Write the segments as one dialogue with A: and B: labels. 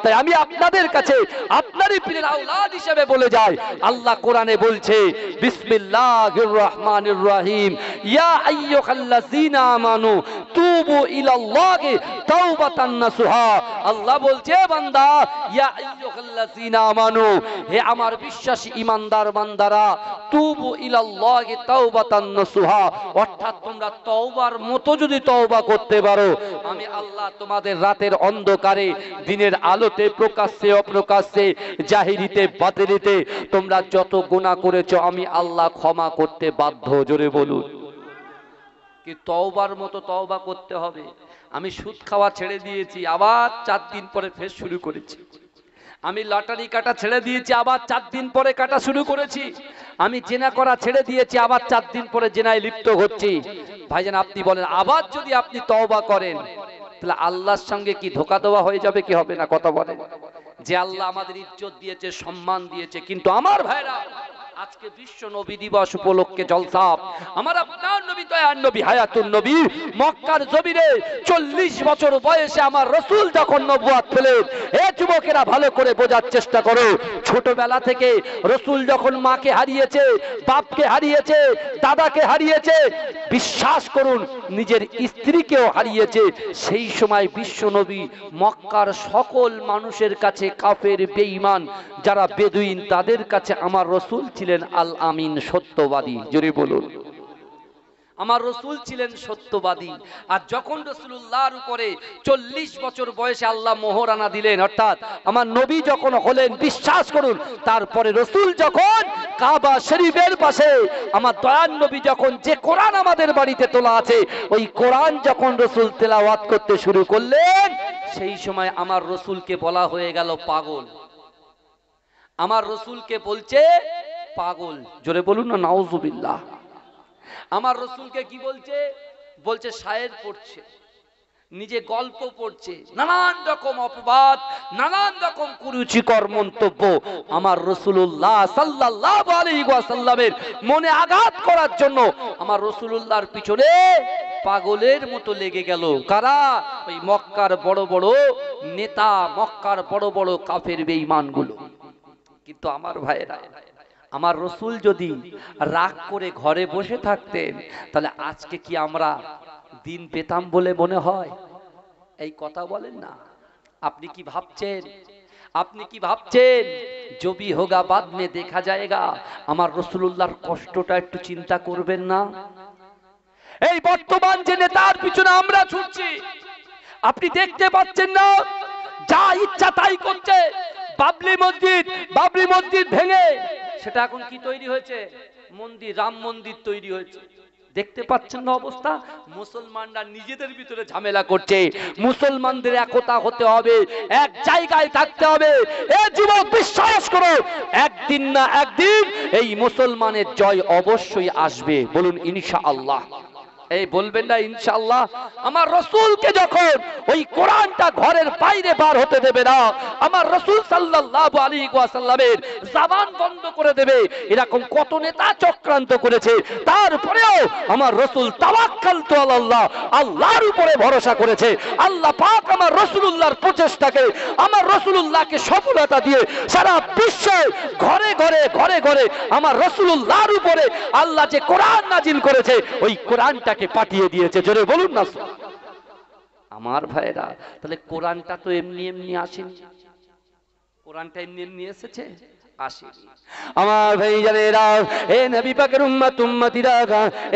A: তাই আমি আপনাদের কাছে আপনারই পীরের আওলাদ হিসেবে বলে যাই, আল্লাহ কোরআনে বলছে বিসমিল্লাহির রহমানির রহিম, ইয়া আইয়ুহাল্লাযীনা আমানু তুবু ইলাল্লাহি তাওবাতান নাসুহা। আল্লাহ বলছে বান্দা, ইয়া আইয়ুহাল্লাযীনা আমানু, হে আমার বিশ্বাসী ঈমানদার বান্দারা, তুবু ইলাল্লাহি তাওবাতান নাসুহা, অর্থাৎ তোমরা তওবার মতো যদি তওবা করতে পারো, আমি আল্লাহ তোমাদের রাতের অন্ধকারে দিনের আলোতে প্রকাশ্যে অপ্রকাশ্যে জাহিরিতে বাতিনিতে তোমরা যত গুনাহ করেছো আমি আল্লাহ ক্ষমা করতে বাধ্য। জোরে বলুন কি তওবার মতো তওবা করতে হবে। আমি সুদ খাওয়া ছেড়ে দিয়েছি, আবার 4 দিন পরে ফের শুরু করেছি। আমি লটারি কাটা ছেড়ে দিয়েছি, আবার 4 দিন পরে কাটা শুরু করেছি। আমি জেনা করা ছেড়ে দিয়েছি, আবার 4 দিন পরে জেনায় লিপ্ত হচ্ছি। ভাইজান আপনি বলেন, আবার যদি আপনি তওবা করেন তাহলে আল্লাহর সঙ্গে কি ধোঁকা দেওয়া হয়ে যাবে কি হবে না? কথা বলেন। যে আল্লাহ আমাদের ইজ্জত দিয়েছে, সম্মান দিয়েছে, কিন্তু আমার ভাইরা আজকে বিশ্ব নবী দিবস উপলক্ষে জলসা, আমার আপনার নবী দয়ার নবী হায়াতুন নবী মক্কার জমিনে 40 বছর বয়সে আমার রাসূল যখন নবুয়ত পেলেন। এ যুবকেরা ভালো করে বোঝার চেষ্টা করো, ছোটবেলা থেকে রাসূল যখন মাকে হারিয়েছে, বাপকে হারিয়েছে, দাদাকে হারিয়েছে, বিশ্বাস করুন নিজের স্ত্রীকেও হারিয়েছে, সেই সময় বিশ্ব নবী মক্কার সকল মানুষের কাছে কাফের বেঈমান যারা বেদুইন তাদের কাছে আমার রাসূল ছিলেন আল আমিন, সত্যবাদী। জোরে বলুন, আমার রাসূল ছিলেন সত্যবাদী। আর যখন রাসূলুল্লাহর উপরে 40 বছর বয়সে আল্লাহ মোহরানা দিলেন, অর্থাৎ আমার নবী যখন হলেন, বিশ্বাস করুন তারপরে রাসূল যখন কাবা শরীফের পাশে আমার দয়ার নবী যখন, যে কোরআন আমাদের বাড়িতে তোলা আছে, ওই কোরআন যখন রাসূল তেলাওয়াত করতে শুরু করলেন, সেই সময় আমার রাসূলকে বলা হয়ে গেল পাগল। আমার রাসূলকে বলছে পাগল। জোরে বলুন না নাউজুবিল্লাহ। আমার রাসূলকে কি বলছে? বলছে শায়ের পড়ছে, নিজে গল্প পড়ছে, নানান রকম অপবাদ, নানান রকম কুরুচিকর মন্তব্য আমার রাসূলুল্লাহ সাল্লাল্লাহু আলাইহি ওয়াসাল্লামের মনে আঘাত করার জন্য আমার রাসূলুল্লাহর পিছনে পাগলের মতো লেগে গেল। কারা? ওই মক্কার বড় বড় নেতা, মক্কার বড় বড় কাফের বেঈমানগুলো। কিন্তু আমার ভাইরা, আমার রাসূল যদি রাগ করে ঘরে বসে থাকতেন তাহলে আজকে কি আমরা দিন পেতাম বলে মনে হয়? এই কথা বলেন না। আপনি কি ভাবছেন? আপনি কি ভাবছেন जो भी होगा बाद में देखा जाएगा? আমার রাসূলুল্লাহর কষ্টটা একটু চিন্তা করবেন না? এই বর্তমান যে নেতার পিছনে আমরা ছুটছি, আপনি দেখতে পাচ্ছেন না? যা ইচ্ছা তাই করছে। বাবরি মসজিদ ভেঙে সেটা এখন কি তৈরি হয়েছে? মন্দির, রাম মন্দির তৈরি হয়েছে। দেখতে পাচ্ছেন না অবস্থা? মুসলমানরা নিজেদের ভিতরে ঝামেলা করছে। মুসলমানদের একতা হতে হবে, এক জায়গায় থাকতে হবে। এ যুবক বিশ্বাস করো, একদিন না একদিন এই মুসলমানের জয় অবশ্যই আসবে। বলুন ইনশাআল্লাহ। এই বলবেন না ইনশাআল্লাহ? আমার রাসূলকে যখন ওই কোরআনটা ঘরের বাইরে বার হতে দেবে না, আমার রাসূল সাল্লাল্লাহু আলাইহি ওয়াসাল্লামের জবান বন্ধ করে দেবে, এরকম কত নেতা চক্রান্ত করেছে। তারপরেও আমার রাসূল তাওয়াক্কালতু আলাল্লাহ, আল্লাহর উপরে ভরসা করেছে। আল্লাহ পাক আমার রাসূলুল্লাহর প্রচেষ্টাকে, আমার রাসূলুল্লাহকে সফলতা দিয়ে সারা বিশ্বে ঘরে ঘরে ঘরে ঘরে আমার রাসূলুল্লাহর উপরে আল্লাহ যে কোরআন নাজিল করেছে, ওই কোরআনটা পাঠিয়ে দিয়েছে। জোরে বলুন না। আমার ভাইরা, তাহলে কোরআনটা তো এমনি এমনি আসেনি। কোরআনটা এমনি এমনি এসেছে? আসেনি। আমার ভাই জানেরা, এ নবী পাকের উম্মত উম্মতিরা,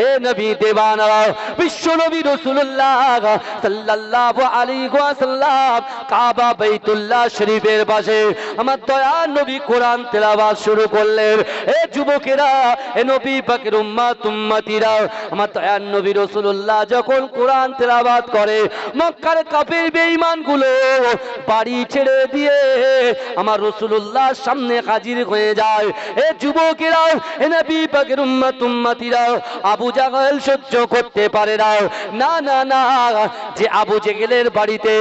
A: এ নবী দেওয়ানারা, বিশ্ব নবী রাসূলুল্লাহ সাল্লাল্লাহু আলাইহি ওয়াসাল্লাম কাবা বাইতুল্লাহ শরীফের পাশে আমার দয়ার নবী কোরআন তেলাওয়াত শুরু করলেন। এ যুবকেরা, এ নবী পাকের উম্মত উম্মতিরা, আমার দয়ার নবী রাসূলুল্লাহ যখন কোরআন তেলাওয়াত করে, মক্কার কাফের বেঈমানগুলো বাড়ি ছেড়ে দিয়ে আমার রাসূলুল্লাহর সামনে হাজির হাজির হয়ে যায়। এ যুবকেরা, এ নবী পাকের উম্মতিরা, আবু জাহেল সহ্য করতে পারে না। না না না, যে আবু জেহেলের বাড়িতে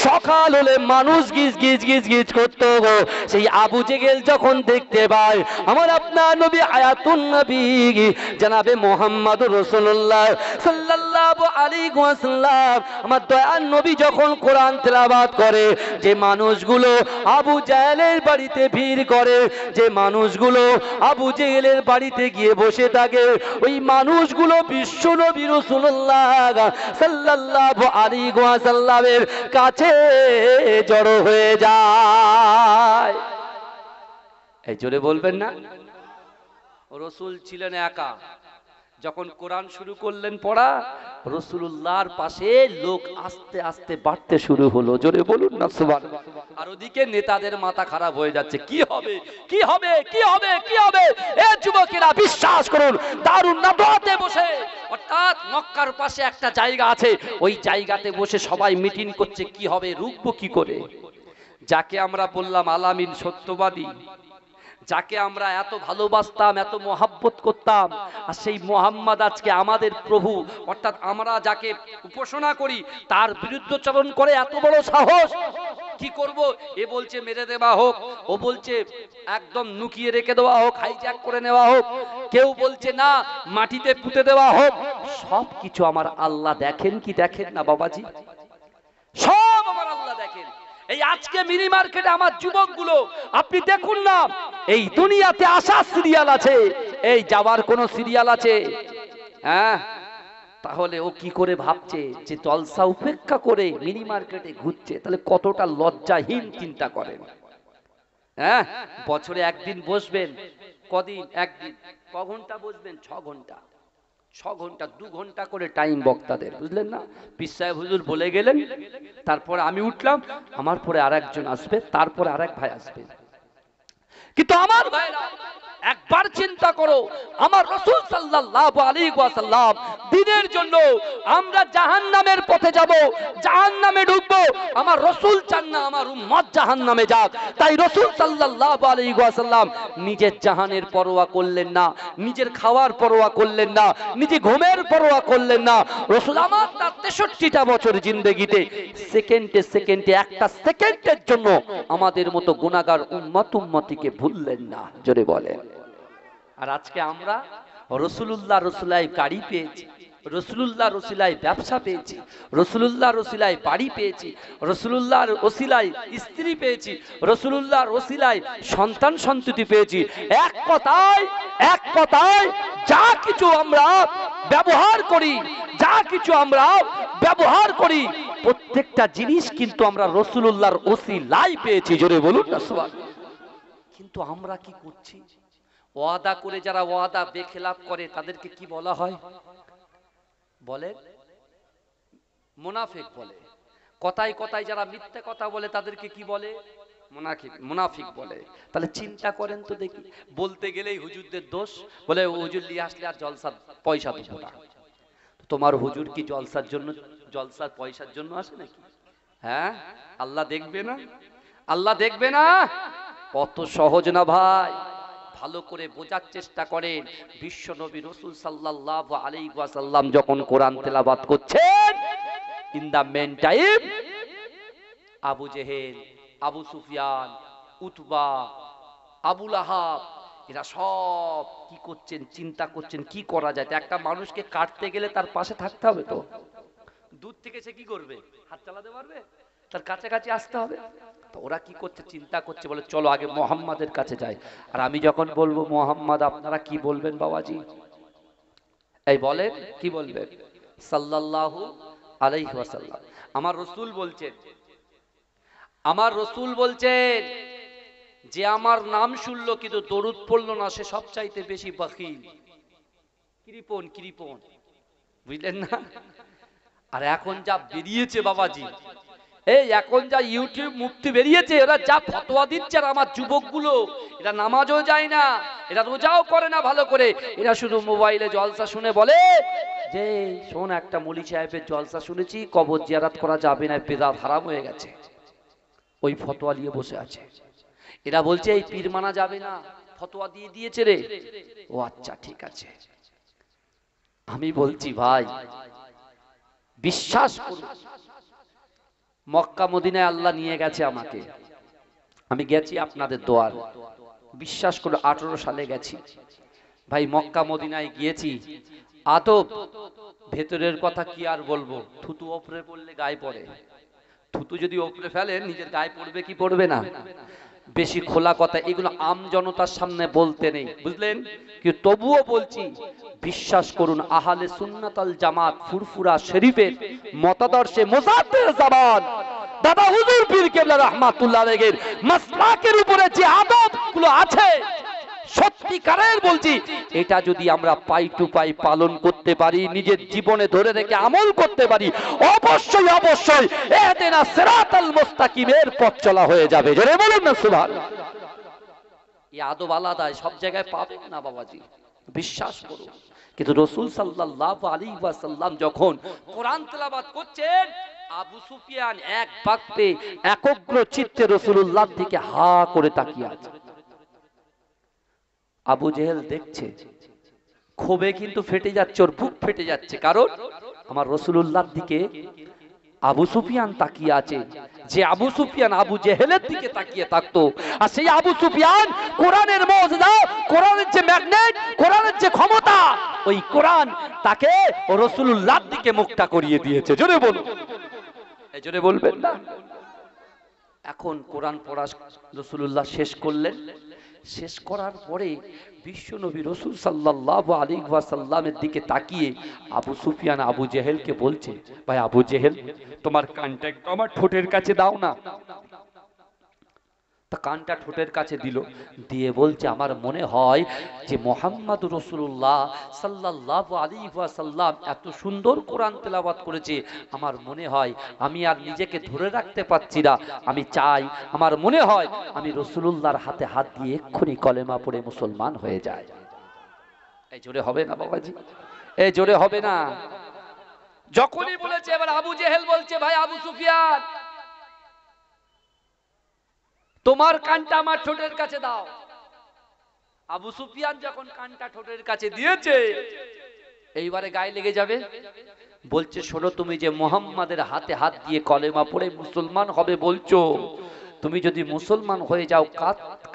A: সকাল হলে মানুষ গিজ গিজ গিজ গিজ করতো, সেই আবু জেহেল যখন দেখতে পায় আমার আপনার নবী হায়াতুন নবী জনাবে মুহাম্মদুর রাসূলুল্লাহ সাল্লাল্লাহু আলাইহি ওয়াসাল্লাম, আমার দয়ার নবী যখন কোরআন তেলাওয়াত করে, যে মানুষগুলো আবু জেহেলের বাড়িতে ভিড় করে, যে মানুষগুলো আবু জেহেলের বাড়িতে গিয়ে বসে থাকে, ওই মানুষগুলো বিশ্ব নবী রাসূলুল্লাহ সাল্লাল্লাহু আলাইহি ওয়াসাল্লামের কাছে জড়ো হয়ে যায়। এই জোরে বলবেন না? রাসূল ছিলেন একা, যখন কোরআন শুরু করলেন পড়া, রাসূলুল্লাহর পাশে লোক আস্তে আস্তে বাড়তে শুরু হলো। জোরে বলুন না সুবহানাল্লাহ। আর ওদিকে নেতাদের মাথা খারাপ হয়ে যাচ্ছে, কি হবে কি হবে কি হবে কি হবে। এ যুবকেরা বিশ্বাস করুন, দারুন নাদওয়াতে বসে, অর্থাৎ মক্কার পাশে একটা জায়গা আছে, ওই জায়গাতে বসে সবাই মিটিং করছে কি হবে, রুখবো কি করে। যাকে আমরা বললাম আলামিন সত্যবাদী, যাকে আমরা এত ভালোবাসতাম, এত মহাব্বত করতাম, আর সেই মুহাম্মদ আজকে আমাদের প্রভু, অর্থাৎ আমরা যাকে উপাসনা করি তার বিরুদ্ধচারণ করে এত বড় সাহস। কি করব? এ বলছে মেরে দেওয়া হোক, ও বলছে একদম নুকিয়ে রেখে দেওয়া হোক, হাইজ্যাক করে নেওয়া হোক, কেউ বলছে না মাটিতে পুঁতে দেওয়া হোক। সব কিছু আমার আল্লাহ দেখেন কি দেখেন না বাবাজি? সব আমার আল্লাহ দেখেন। এই আজকে মিনি মার্কেটে আমার যুবকগুলো আপনি দেখুন না, এই দুনিয়াতে আসার সিরিয়াল আছে, এই যাওয়ার কোন সিরিয়াল আছে? হ্যাঁ, তাহলে ও কি করে ভাবছে যে জলসা উপেক্ষা করে মিনি মার্কেটে ঘুরছে, তাহলে কতটা লজ্জাহীন চিন্তা করেন। হ্যাঁ, বছরে একদিন বসবেন, কদিন একদিন, ক ঘন্টা বসবেন? 6 ঘন্টা, 6 ঘন্টা, 2 ঘন্টা করে টাইম বক্তাদের, বুঝলেন না? পীর সাহেব হুজুর বলে গেলেন, তারপরে আমি উঠলাম, আমার পরে আরেকজন আসবে, তারপরে আরেক ভাই আসবে। কিন্তু আমার ভাইরা একবার চিন্তা করো, আমার রাসূল সাল্লাল্লাহু আলাইহি ওয়াসাল্লাম দ্বীনের জন্য আমরা জাহান্নামের পথে যাব, জাহান্নামে ঢুকবো, আমার রাসূল চান না আমার উম্মত জাহান্নামে যাক। তাই রাসূল সাল্লাল্লাহু আলাইহি ওয়াসাল্লাম নিজের জাহানের পরোয়া করলেন না, নিজের খাওয়ার পরোয়া করলেন না, নিজে ঘুমের পরোয়া করলেন না। রাসূল আমার তার 63টা বছর জিন্দেগিতে সেকেন্ডে সেকেন্ডে, একটা সেকেন্ডের জন্য আমাদের মতো গুনাহগার উম্মতিকে ভুললেন না। জোরে বলেন। আর আজকে আমরা রাসূলুল্লাহ রসুলাই গাড়ি পেয়েছি, রাসূলুল্লাহ রসুলাই ব্যবসা পেয়েছি, রাসূলুল্লাহ রসুলাই বাড়ি পেয়েছি, রাসূলুল্লাহর ওসিলায় স্ত্রী পেয়েছি, রাসূলুল্লাহর ওসিলায় সন্তান সন্ততি পেয়েছি। এক কথায় যা কিছু আমরা ব্যবহার করি, যা কিছু আমরা ব্যবহার করি, প্রত্যেকটা জিনিস কিন্তু আমরা রাসূলুল্লাহর ওসিলায় পেয়েছি। জোরে বলুন না সুবহানাল্লাহ। কিন্তু আমরা কি করছি? ওয়াদা করে যারা ওয়াদা বেখেলাফ করে তাদেরকে কি বলা হয়? বলে মুনাফিক বলে। কথায় কথায় যারা মিথ্যা কথা বলে তাদেরকে কি বলে? মুনাফিক বলে। তাহলে চিন্তা করেন তো দেখি, বলতে গেলেই হুজুরদের দোষ, বলে হুজুর নিয়ে আসলে আর জলসার পয়সা দেবো না। তোমার হুজুর কি জলসার জন্য, জলসার পয়সার জন্য আসে নাকি? হ্যাঁ, আল্লাহ দেখবে না? আল্লাহ দেখবে না? কত সহজ না ভাই, ভালো করে বোঝার চেষ্টা করেন। বিশ্ব নবী রাসূল সাল্লাল্লাহু আলাইহি ওয়াসাল্লাম যখন কোরআন তেলাওয়াত করছেন, in the meantime Abu Jahl, Abu Sufyan, Utba, Abu Lahab, এরা সব কি করছেন? চিন্তা করছেন কি করা যায়। একটা মানুষকে কাটতে গেলে তার পাশে থাকতে হবে তো, দূর থেকে সে কি করবে? হাত চালাতে পারবে? তার কাছাকাছি আসতে হবে। তো ওরা কি করছে? চিন্তা করছে, বলে চলো আগে মুহাম্মাদের কাছে যাই। আর আমি যখন বলবো মুহাম্মদ, আপনারা কি বলবেন বাবাজি? এই বলেন, কি বলবেন? সাল্লাল্লাহু আলাইহি ওয়াসাল্লাম। আমার রাসূল বলছেন, আমার রাসূল বলছেন, যে আমার নাম শুনলো কিন্তু দরুদ পড়লো না, সে সবচাইতে বেশি বখিল, কৃপণ। বুঝলেন না? আর এখন যা বেরিয়েছে বাবাজি, এই এখন যা ইউটিউব মুফতি বেরিয়েছে, এরা যা ফতোয়া দিচ্ছে, আর আমার যুবকগুলো এরা নামাজও যায় না, এরা রোজাও করে না ভালো করে, এরা শুধু মোবাইলে জলসা শুনে বলে যে শোন, একটা মৌলী সাহেবের জলসা শুনেছি, কবর জিয়ারত করা যাবে না, বেদাত হারাম হয়ে গেছে। ওই ফতোয়া নিয়ে বসে আছে। এরা বলছে এই পীর মানা যাবে না, ফতোয়া দিয়ে দিয়েছে রে। ও আচ্ছা ঠিক আছে। আমি বলছি ভাই বিশ্বাস করুন, মক্কা মদিনায় আল্লাহ নিয়ে গেছে আমাকে, আমি গেছি আপনাদের দোয়ার, বিশ্বাস করুন 18 সালে গেছি ভাই, মক্কা মদিনায় গিয়েছি। আদব ভেতরের কথা কি আর বলবো, থুতু ওপরে পড়লে গায়ে পড়ে, থুতু যদি ওপরে ফেলেন নিজের গায়ে পড়বে কি পড়বে না। বেশি খোলা কথা এগুলো আম জনতার সামনে বলতে নেই, বুঝলেন, কিন্তু তবুও বলছি বিশ্বাস করুন আহলে সুন্নাত আল জামাত ফুরফুরা শরীফের মতাদর্শে মুজাদ্দিদ জামান দাদা হুজুর পীর কেবলা রাহমাতুল্লাহ আলাইহির মাসলাকের উপরে যে আদবগুলো আছে, সত্যিকারের বলছি এটা যদি আমরা পাই টু পাই পালন করতে পারি, নিজের জীবনে ধরে রেখে আমল করতে পারি, অবশ্যই অবশ্যই ইহদিনা সিরাতাল মুস্তাকিমের পথ চলা হয়ে যাবে। জোরে বলুন না সুবহানাল্লাহ। এই আদব আলাদা, সব জায়গায় পাবেন না বাবাজি, বিশ্বাস করুন। কিন্তু রাসূল সাল্লাল্লাহু আলাইহি ওয়াসাল্লাম যখন কোরআন তেলাওয়াত করছেন, আবু সুফিয়ান এক বাক্যে একগ্র চিত্তে রাসূলুল্লাহর দিকে হা করে তাকিয়ে আছে। আবু জেহেল দেখছে, ক্ষোভে কিন্তু ফেটে যাচ্ছে, ওর বুক ফেটে যাচ্ছে, কারণ আমার রাসূলুল্লাহর দিকে আবু সুফিয়ান তাকিয়ে আছে। যে আবু সুফিয়ান আবু জেহেলের দিকে তাকিয়ে থাকতো, আর সেই আবু সুফিয়ান কোরআনের মুজিজা, কোরআনের যে ম্যাগনেট, কোরআনের যে ক্ষমতা, ওই কোরআন তাকে রাসূলুল্লাহর দিকে মুখটা করিয়ে দিয়েছে। জোরে বলুন, এই জোরে বলবেন না। এখন কোরআন পড়া রাসূলুল্লাহ শেষ করলেন, শেষ করার পরে বিশ্ব নবী রাসূল সাল্লাল্লাহু আলাইহি ওয়াসাল্লামের দিকে তাকিয়ে আবু সুফিয়ান আবু জেহেলকে বলছে, ভাই আবু জেহেল তোমার কানটা একটু আমার ঠোঁটের কাছে দাও না। তা কানটা ঠোঁটের কাছে দিল, দিয়ে বলছে আমার মনে হয় যে মুহাম্মদুর রাসূলুল্লাহ সাল্লাল্লাহু আলাইহি ওয়াসাল্লাম এত সুন্দর কোরআন তেলাওয়াত করেছে, আমার মনে হয় আমি আর নিজেকে ধরে রাখতে পারছি না, আমি চাই, আমার মনে হয় আমি রাসূলুল্লাহর হাতে হাত দিয়ে এক্ষুনি কলেমা পড়ে মুসলমান হয়ে যায়। এই জোরে হবে না বাবাজি, এই জোরে হবে না। যখনই বলেছে, এবার আবু জেহেল বলছে, ভাই আবু সুফিয়ান তোমার কানটা আমার ঠোঁটের কাছে দাও। আবু সুফিয়ান যখন কানটা ঠোঁটের কাছে দিয়েছে, এইবারে গায়ে লেগে যাবে, বলছে শোনো, তুমি যে মুহাম্মাদের হাতে হাত দিয়ে কলেমা পড়ে মুসলমান হবে বলছো, তুমি যদি মুসলমান হয়ে যাও,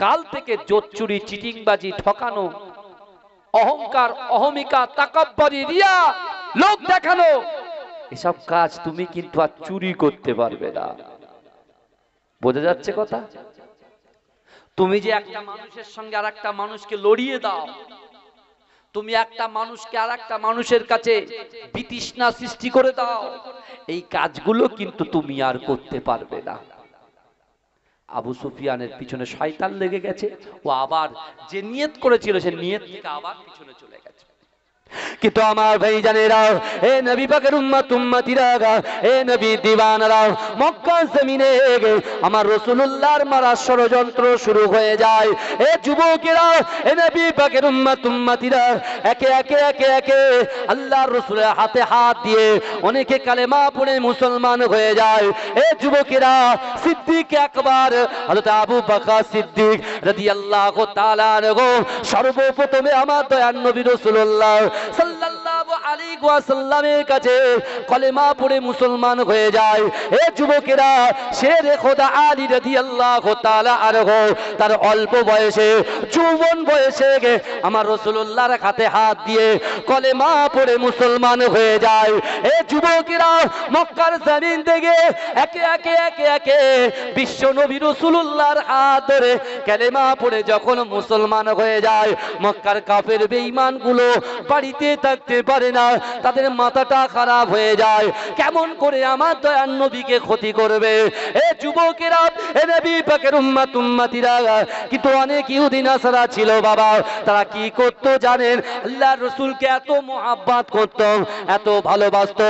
A: কাল থেকে জোত চুরি, চিটিংবাজি, ঠকানো, অহংকার, অহমিকা, তাকাব্বুরি, রিয়া, লোক দেখানো, এসব কাজ তুমি কিন্তু আর চুরি করতে পারবে না। বোঝা যাচ্ছে কথা? তুমি যে একটা মানুষের সঙ্গে আর একটা মানুষকে লড়িয়ে দাও, তুমি একটা মানুষকে আর একটা মানুষের কাছে বিতৃষ্ণা সৃষ্টি করে দাও, এই কাজগুলো কিন্তু তুমি আর করতে পারবে না। আবু সুফিয়ানের পিছনে শয়তান লেগে গেছে, ও আবার যে নিয়ত করেছিল সে নিয়ত থেকে আবার পিছনে চলে গেছে। কিন্তু আমার ভাইজানেরা, এ নবী পাকের উম্মত উম্মতিরা, এ নবী দিওয়ানারা, মক্কা জমিনে আমার রাসূলুল্লাহর মারা ষড়যন্ত্র শুরু হয়ে যায়। এ যুবকেরা, এ নবী পাকের উম্মত উম্মতিরা, একে একে একে একে আল্লাহর রাসূলের হাতে হাত দিয়ে অনেকে কালেমা পড়ে মুসলমান হয়ে যায়। এ যুবকেরা, সিদ্দিক আকবর হযরত আবু বকর সিদ্দিক রাদিয়াল্লাহু তাআলা আনহু সর্বপ্রথমে আমার দয়ার নবী রাসূলুল্লাহ সাল্লাল্লাহু আলাইহি ওয়াসাল্লামের কাছে কলেমা পড়ে মুসলমান হয়ে যায়। এ যুবকেরা, শেরে খোদা আলী রাদিয়াল্লাহু তাআলা আনহু তার অল্প বয়সে, যৌবন বয়সে আমার রাসূলুল্লাহর হাতে হাত দিয়ে কলেমা পড়ে মুসলমান হয়ে যায়। এ যুবকেরা, মক্কার জমিন থেকে একে একে একে একে বিশ্ব নবী রাসূলুল্লাহর হাত ধরে কলেমা পড়ে যখন মুসলমান হয়ে যায়, মক্কার কাফের বেঈমানগুলো বাড়িতে থাকতে পারে না, তাদের মাথাটা খারাপ হয়ে যায়, কেমন করে আমার দয়ার নবীকে ক্ষতি করবে। এ যুবকেরা, এ নবী পাকের উম্মত উম্মতিরা, কিন্তু অনেক ইহুদি নাসারা ছিল বাবা, তারা কি করত জানেন? আল্লাহর রাসূলকে এত মুহাব্বত করত, এত ভালোবাসত,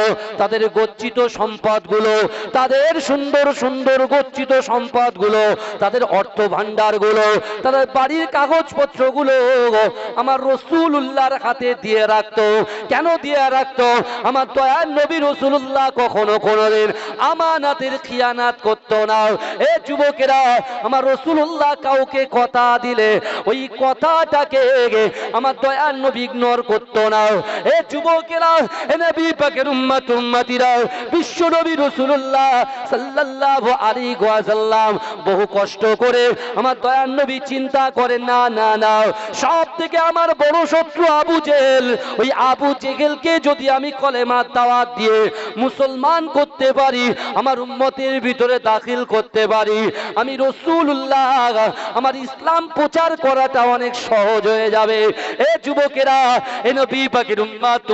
A: তাদের গচ্ছিত সম্পদগুলো, তাদের সুন্দর সুন্দর গচ্ছিত সম্পদগুলো, তাদের অর্থ ভান্ডারগুলো, তাদের বাড়ির কাগজপত্রগুলো আমার রাসূলুল্লাহর হাতে দিয়ে রাখতো। কেন দিয়ে রাখতো। আমার দয়ার নবী রাসূলুল্লাহ কখনো কোনোদিন আমানাতের খিয়ানাত করতো না। এ যুবকেরা, আমার রাসূলুল্লাহ কাউকে কথা দিলে ওই কথাটাকে আমার দয়ার নবী ইগনোর করতো না। এ যুবকেরা, এ নবী পাকের উম্মতিরা, বিশ্ব নবী রাসূলুল্লাহ সাল্লাল্লাহু আলাইহি ওয়াসাল্লাম বহু কষ্ট করে আমার দয়ার নবী চিন্তা করেন, না না না, সব থেকে আমার বড় শত্রু আবু জেহেল, ওই আবু জেহেলকে যদি আমি কলেমার দাওয়াত দিয়ে মুসলমান করতে পারি, আমার উম্মতের ভিতরে দাখিল করতে পারি, আমি রাসূলুল্লাহ আমার ইসলাম প্রচার করাটা অনেক সহজ হয়ে যাবে। এ যুবকেরা, এ নবী পাকের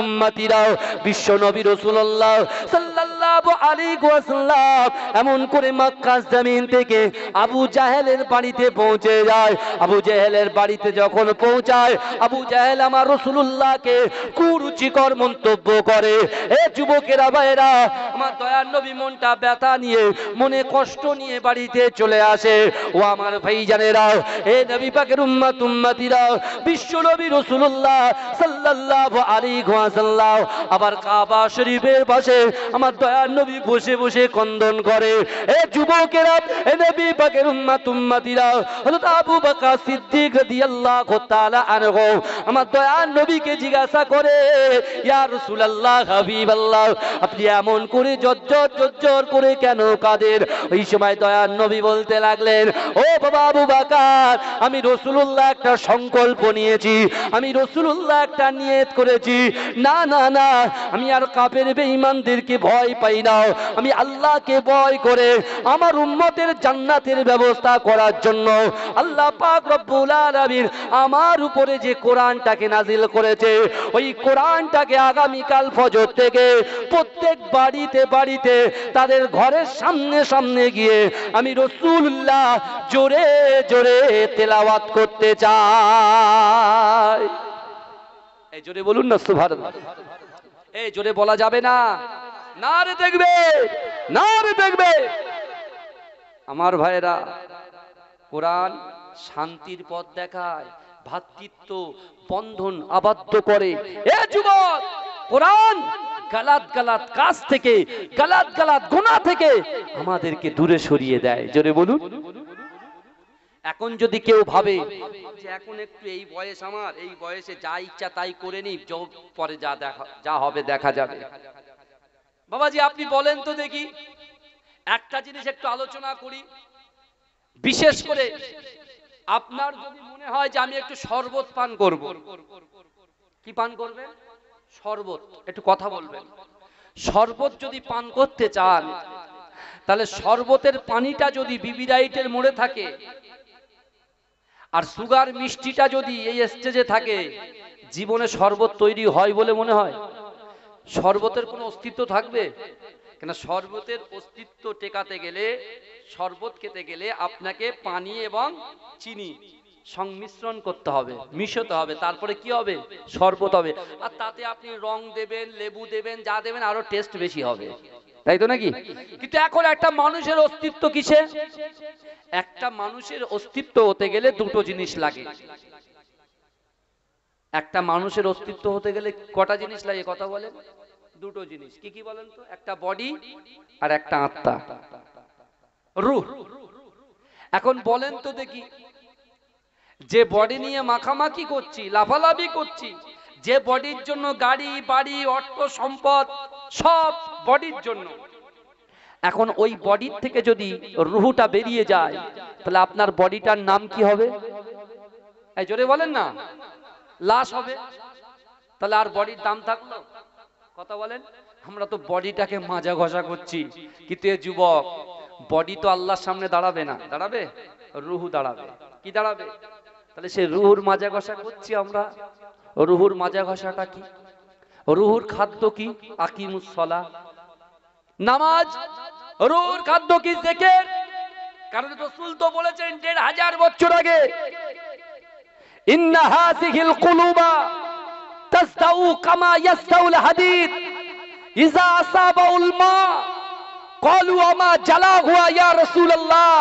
A: উম্মতিরা, বিশ্ব নবী রাসূলুল্লাহ সাল্লাল্লাহু আলাইহি ওয়াসাল্লাম এমন করে মক্কা জমিন থেকে আবু জাহেলের বাড়িতে পৌঁছে যায়। আবু জাহেলের বাড়িতে যখন পৌঁছায়, আবু জাহেল আমার রাসূলুল্লাহকে কুরুচিকর মন্তব্য করে। এ যুবকেরা ভাইরা, আমার দয়ার নবী মনটা ব্যথা নিয়ে, মনে কষ্ট নিয়ে বাড়িতে চলে আসে। ও আমার ভাইজানেরা, এ নবী পাকের উম্মতিরা, বিশ্ব নবী রাসূলুল্লাহ সাল্লাল্লাহু আলাইহি ওয়াসাল্লাম আবার কাবা শরীফের পাশে আমার দয়ার নবী বসে বসে ক্রন্দন করে। এ যুবকেরা, এ নবী পাকের উম্মতিরা, হযরত আবু বকর সিদ্দিক রাদিয়াল্লাহু তাআলা আনহু আমার দয়ার নবীকে জিজ্ঞাসা করে, ইয়া রাসূলুল্লাহ, হাবিবাল্লাহ, আপনি এমন করে জজ্জর করে কেন কাঁদেন? ওই সময় দয়ার নবী বলতে লাগলেন, ও বাবা আবু বকর, আমি রাসূলুল্লাহ একটা সংকল্প নিয়েছি, আমি রাসূলুল্লাহ একটা নিয়ত করেছি, না না না, আমি আর কাফের বেঈমানদেরকে ভয় পাই না, আমি আল্লাহকে ভয় করে আমার উম্মতের জান্নাতের ব্যবস্থা করার জন্য আল্লাহ পাক রব্বুল আলামিন আমার উপরে যে কোরআনটাকে নাজিল করেছে, ওই কোরআনটাকে আগামীকাল ফজর থেকে প্রত্যেক বাড়িতে বাড়িতে তাদের ঘরের সামনে সামনে গিয়ে আমি রাসূলুল্লাহ জোরে জোরে তেলাওয়াত করতে চাই। এই জোরে বলুন না সুবহানাল্লাহ। এই জোরে বলা যাবে না, নারে দেখবে, নারে দেখবে। আমার ভাইরা, কোরআন শান্তির পথ দেখায়, ভ্রাতৃত্ব বন্ধন আবদ্ধ করে। এ যুবক, কোরআন গালাত গালাত কাজ থেকে, গালাত গালাত গুনাহ থেকে আমাদেরকে দূরে সরিয়ে দেয়। জোরে বলুন। এখন যদি কেউ ভাবে যে এখন একটু এই বয়স, আমার এই বয়সে যা ইচ্ছা তাই করে নি, পরে যা হবে দেখা যাবে। বাবাজি, আপনি বলেন তো দেখি, একটা জিনিস একটু আলোচনা করি। বিশেষ করে আপনার যদি মনে হয় যে আমি একটু শরবত পান করব, কি পান করবেন? শরবত। একটু কথা বলবেন। শরবত যদি পান করতে চান, তাহলে শরবতের পানিটা যদি বিবি রাইটের মোড়ে থাকে আর সুগার মিষ্টিটা যদি এই স্টেজে থাকে, জীবনে শরবত তৈরি হয় বলে মনে হয়? শরবতের কোনো অস্তিত্ব থাকবে? কেন, শরবতের অস্তিত্ব টেকাতে গেলে, শরবত খেতে গেলে আপনাকে পানি এবং চিনি সংমিশ্রণ করতে হবে, মিশাতে হবে, তারপরে কি হবে? শরবত হবে। আর তাতে আপনি রং দেবেন, লেবু দেবেন, যা দেবেন, আরো টেস্ট বেশি হবে, তাই তো নাকি? কিন্তু এখন একটা মানুষের অস্তিত্ব কিসে? একটা মানুষের অস্তিত্ব হতে গেলে দুটো জিনিস লাগে। একটা মানুষের অস্তিত্ব হতে গেলে কটা জিনিস লাগে কথা বলেন? দুটো জিনিস। কি কি বলেন তো? একটা বডি আর একটা আত্মা, রূহ। এখন বলেন তো দেখি, যে বডি নিয়ে মাখামাখি করছি, লাফালাফি করছি, যে বডির জন্য গাড়ি বাড়ি অর্থ সম্পদ সব বডির জন্য, এখন ওই বডির থেকে যদি রুহটা বেরিয়ে যায়, তাহলে আপনার বডিটার নাম কি হবে? এই জোরে বলেন না। লাশ হবে। তাহলে আর বডির দাম থাকলো? কথা বলেন। আমরা তো বডিটাকে মাজা ঘষা করছি, কিন্তু এ যুবক, বডি তো আল্লাহর সামনে দাঁড়াবে না। দাঁড়াবে? রুহ দাঁড়াবে। কি দাঁড়াবে? তাহলে সে রুহুর মাজা ঘষা করছি আমরা। রুহুর মাজা ঘষাটা কি? রুহুর খাদ্য কি? আকিমুস সালাহ, নামাজ। রুহুর খাদ্য কি? জিকির। কারণ রাসূল তো বলেছেন ১৫০০ বছর আগে, ইন্না হাযিহিল কুলুবা তাসদাউ কামা ইয়াসদাউল হাদিদ ইযা আসাবাউল মা ক্বালু আমা জালাহু ইয়া রাসূলুল্লাহ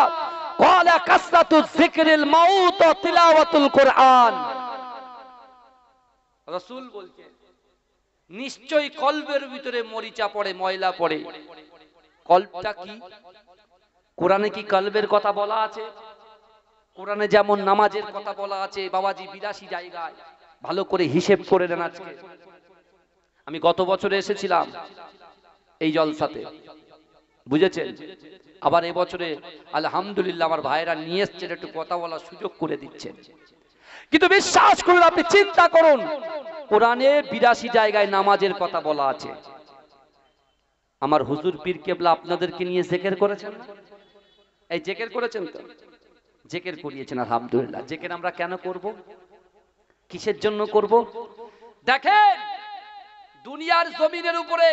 A: ক্বালা কাসরাতু যিকরিল মাউত ওয়া তিলাওয়াতুল কুরআন। রাসূল বলছেন নিশ্চয়ই কলবের ভিতরে মরিচা পড়ে, ময়লা পড়ে। কলবটা কি? কোরআনে কি কলবের কথা বলা আছে? কোরআনে যেমন নামাজের কথা বলা আছে বাবাজি 82 জায়গায়, ভালো করে হিসেব করে নেন। আজকে আমি গত বছরে এসেছিলাম এই জলসাতে, বুঝেছেন? আবার এবছরে আলহামদুলিল্লাহ আমার ভাইরা নিয়ে এসছেন, একটু কথা বলার সুযোগ করে দিচ্ছেন। কিন্তু বিশ্বাস করুন, আপনি চিন্তা করুন, কোরআনে 82 জায়গায় নামাজের কথা বলা আছে। আমার হুজুর পীর কেবলা আপনাদেরকে নিয়ে জিকির করেছেন না? এই জিকির করেছেন তো? জিকির করিয়েছেন আলহামদুলিল্লাহ। জিকির আমরা কেন করব? কিসের জন্য করব? দেখেন, দুনিয়ার জমিনের উপরে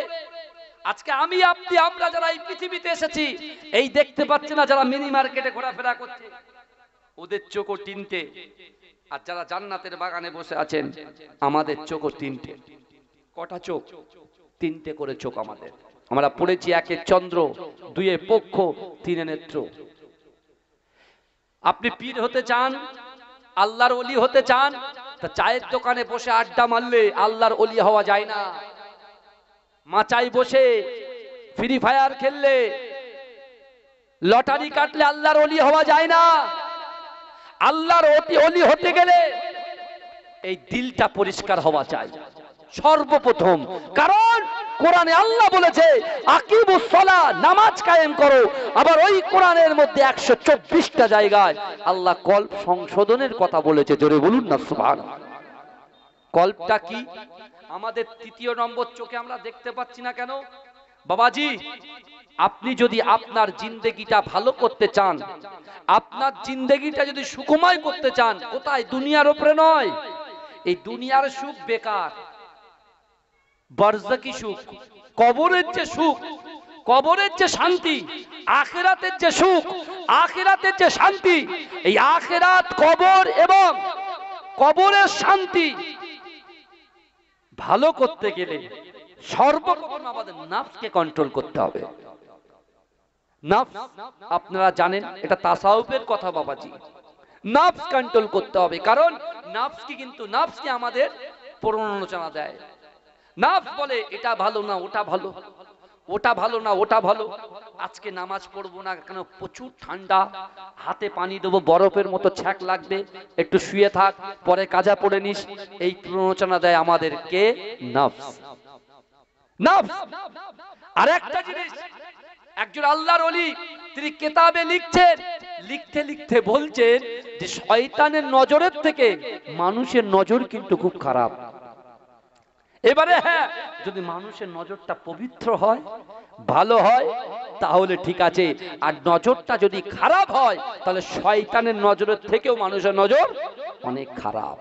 A: আজকে আমি আপনি আমরা যারা এই পৃথিবীতে এসেছি, এই দেখতে পাচ্ছি না যারা মিনি মার্কেটে ঘোরাফেরা করছে, ওদের চোখও তিনটে। আর যারা জান্নাতের বাগানে বসে আছেন, আমাদের চোখও তিনটে। কটা চোখ? তিনটে করে চোখ আমাদের। আমরা পড়েছি, একে চন্দ্র, দুয়ে পক্ষ, তিনে নেত্র। আপনি পীর হতে চান, আল্লাহর ওলি হতে চান, তা চায়ের দোকানে বসে আড্ডা মারলে আল্লাহর ওলি হওয়া যায় না। মাচাই বসে ফ্রি ফায়ার খেললে, লটারি কাটলে আল্লাহর ওলি হওয়া যায় না। আল্লাহর ওলি হতে গেলে এই দিলটা পরিষ্কার হওয়া চাই সর্বপ্রথম। কারণ কোরআনে আল্লাহ বলেছে আকিমুস সালাহ, নামাজ কায়েম করো। আবার ওই কোরআনের মধ্যে 124টা জায়গায় আল্লাহ কলব সংশোধনের কথা বলেছে। জোরে বলুন না সুবহানাল্লাহ। কলবটা কি? আমাদের তৃতীয় নম্বর চোখে আমরা দেখতে পাচ্ছি না কেন? বাবাজি, আপনি যদি আপনার জিন্দেগিটা ভালো করতে চান, আপনার জিন্দেগিটা যদি সুখময় করতে চান, কোথায়? দুনিয়ার উপরে নয়। এই দুনিয়ার সুখ বেকার। বারজাকি সুখ, কবরের যে সুখ, কবরের যে শান্তি, আখিরাতের যে সুখ, আখিরাতের যে শান্তি, এই আখিরাত, কবর এবং কবরের শান্তি ভালো করতে গেলে সর্বপ্রথম আমাদের নাফসকে কন্ট্রোল করতে হবে। নাফস আপনারা জানেন, এটা তাসাউফের কথা বাবাজি। নাফস কন্ট্রোল করতে হবে, কারণ নাফসকে কিন্তু নাফসকে আমাদের প্ররোচনা দেয়। নাফস বলে এটা ভালো না ওটা ভালো, ওটা ভালো না ওটা ভালো। আজকে নামাজ পড়বো না কেন? প্রচুর ঠান্ডা, হাতে পানি দেবো, বরফের মতো ছ্যাঁক লাগবে, একটু শুয়ে থাক, পরে কাজা পড়ে নিস। এই প্ররোচনা দেয় আমাদেরকে নাফস। নাফস। আর একটা জিনিস, একজন আল্লাহর ওলি তিনি কিতাবে লিখছেন, লিখতে লিখতে বলছেন যে শয়তানের নজরের থেকে মানুষের নজর কিন্তু খুব খারাপ। এবারে হ্যাঁ, যদি মানুষের নজরটা পবিত্র হয়, ভালো হয়, তাহলে ঠিক আছে। আর নজরটা যদি খারাপ হয়, তাহলে শয়তানের নজরের থেকেও মানুষের নজর অনেক খারাপ।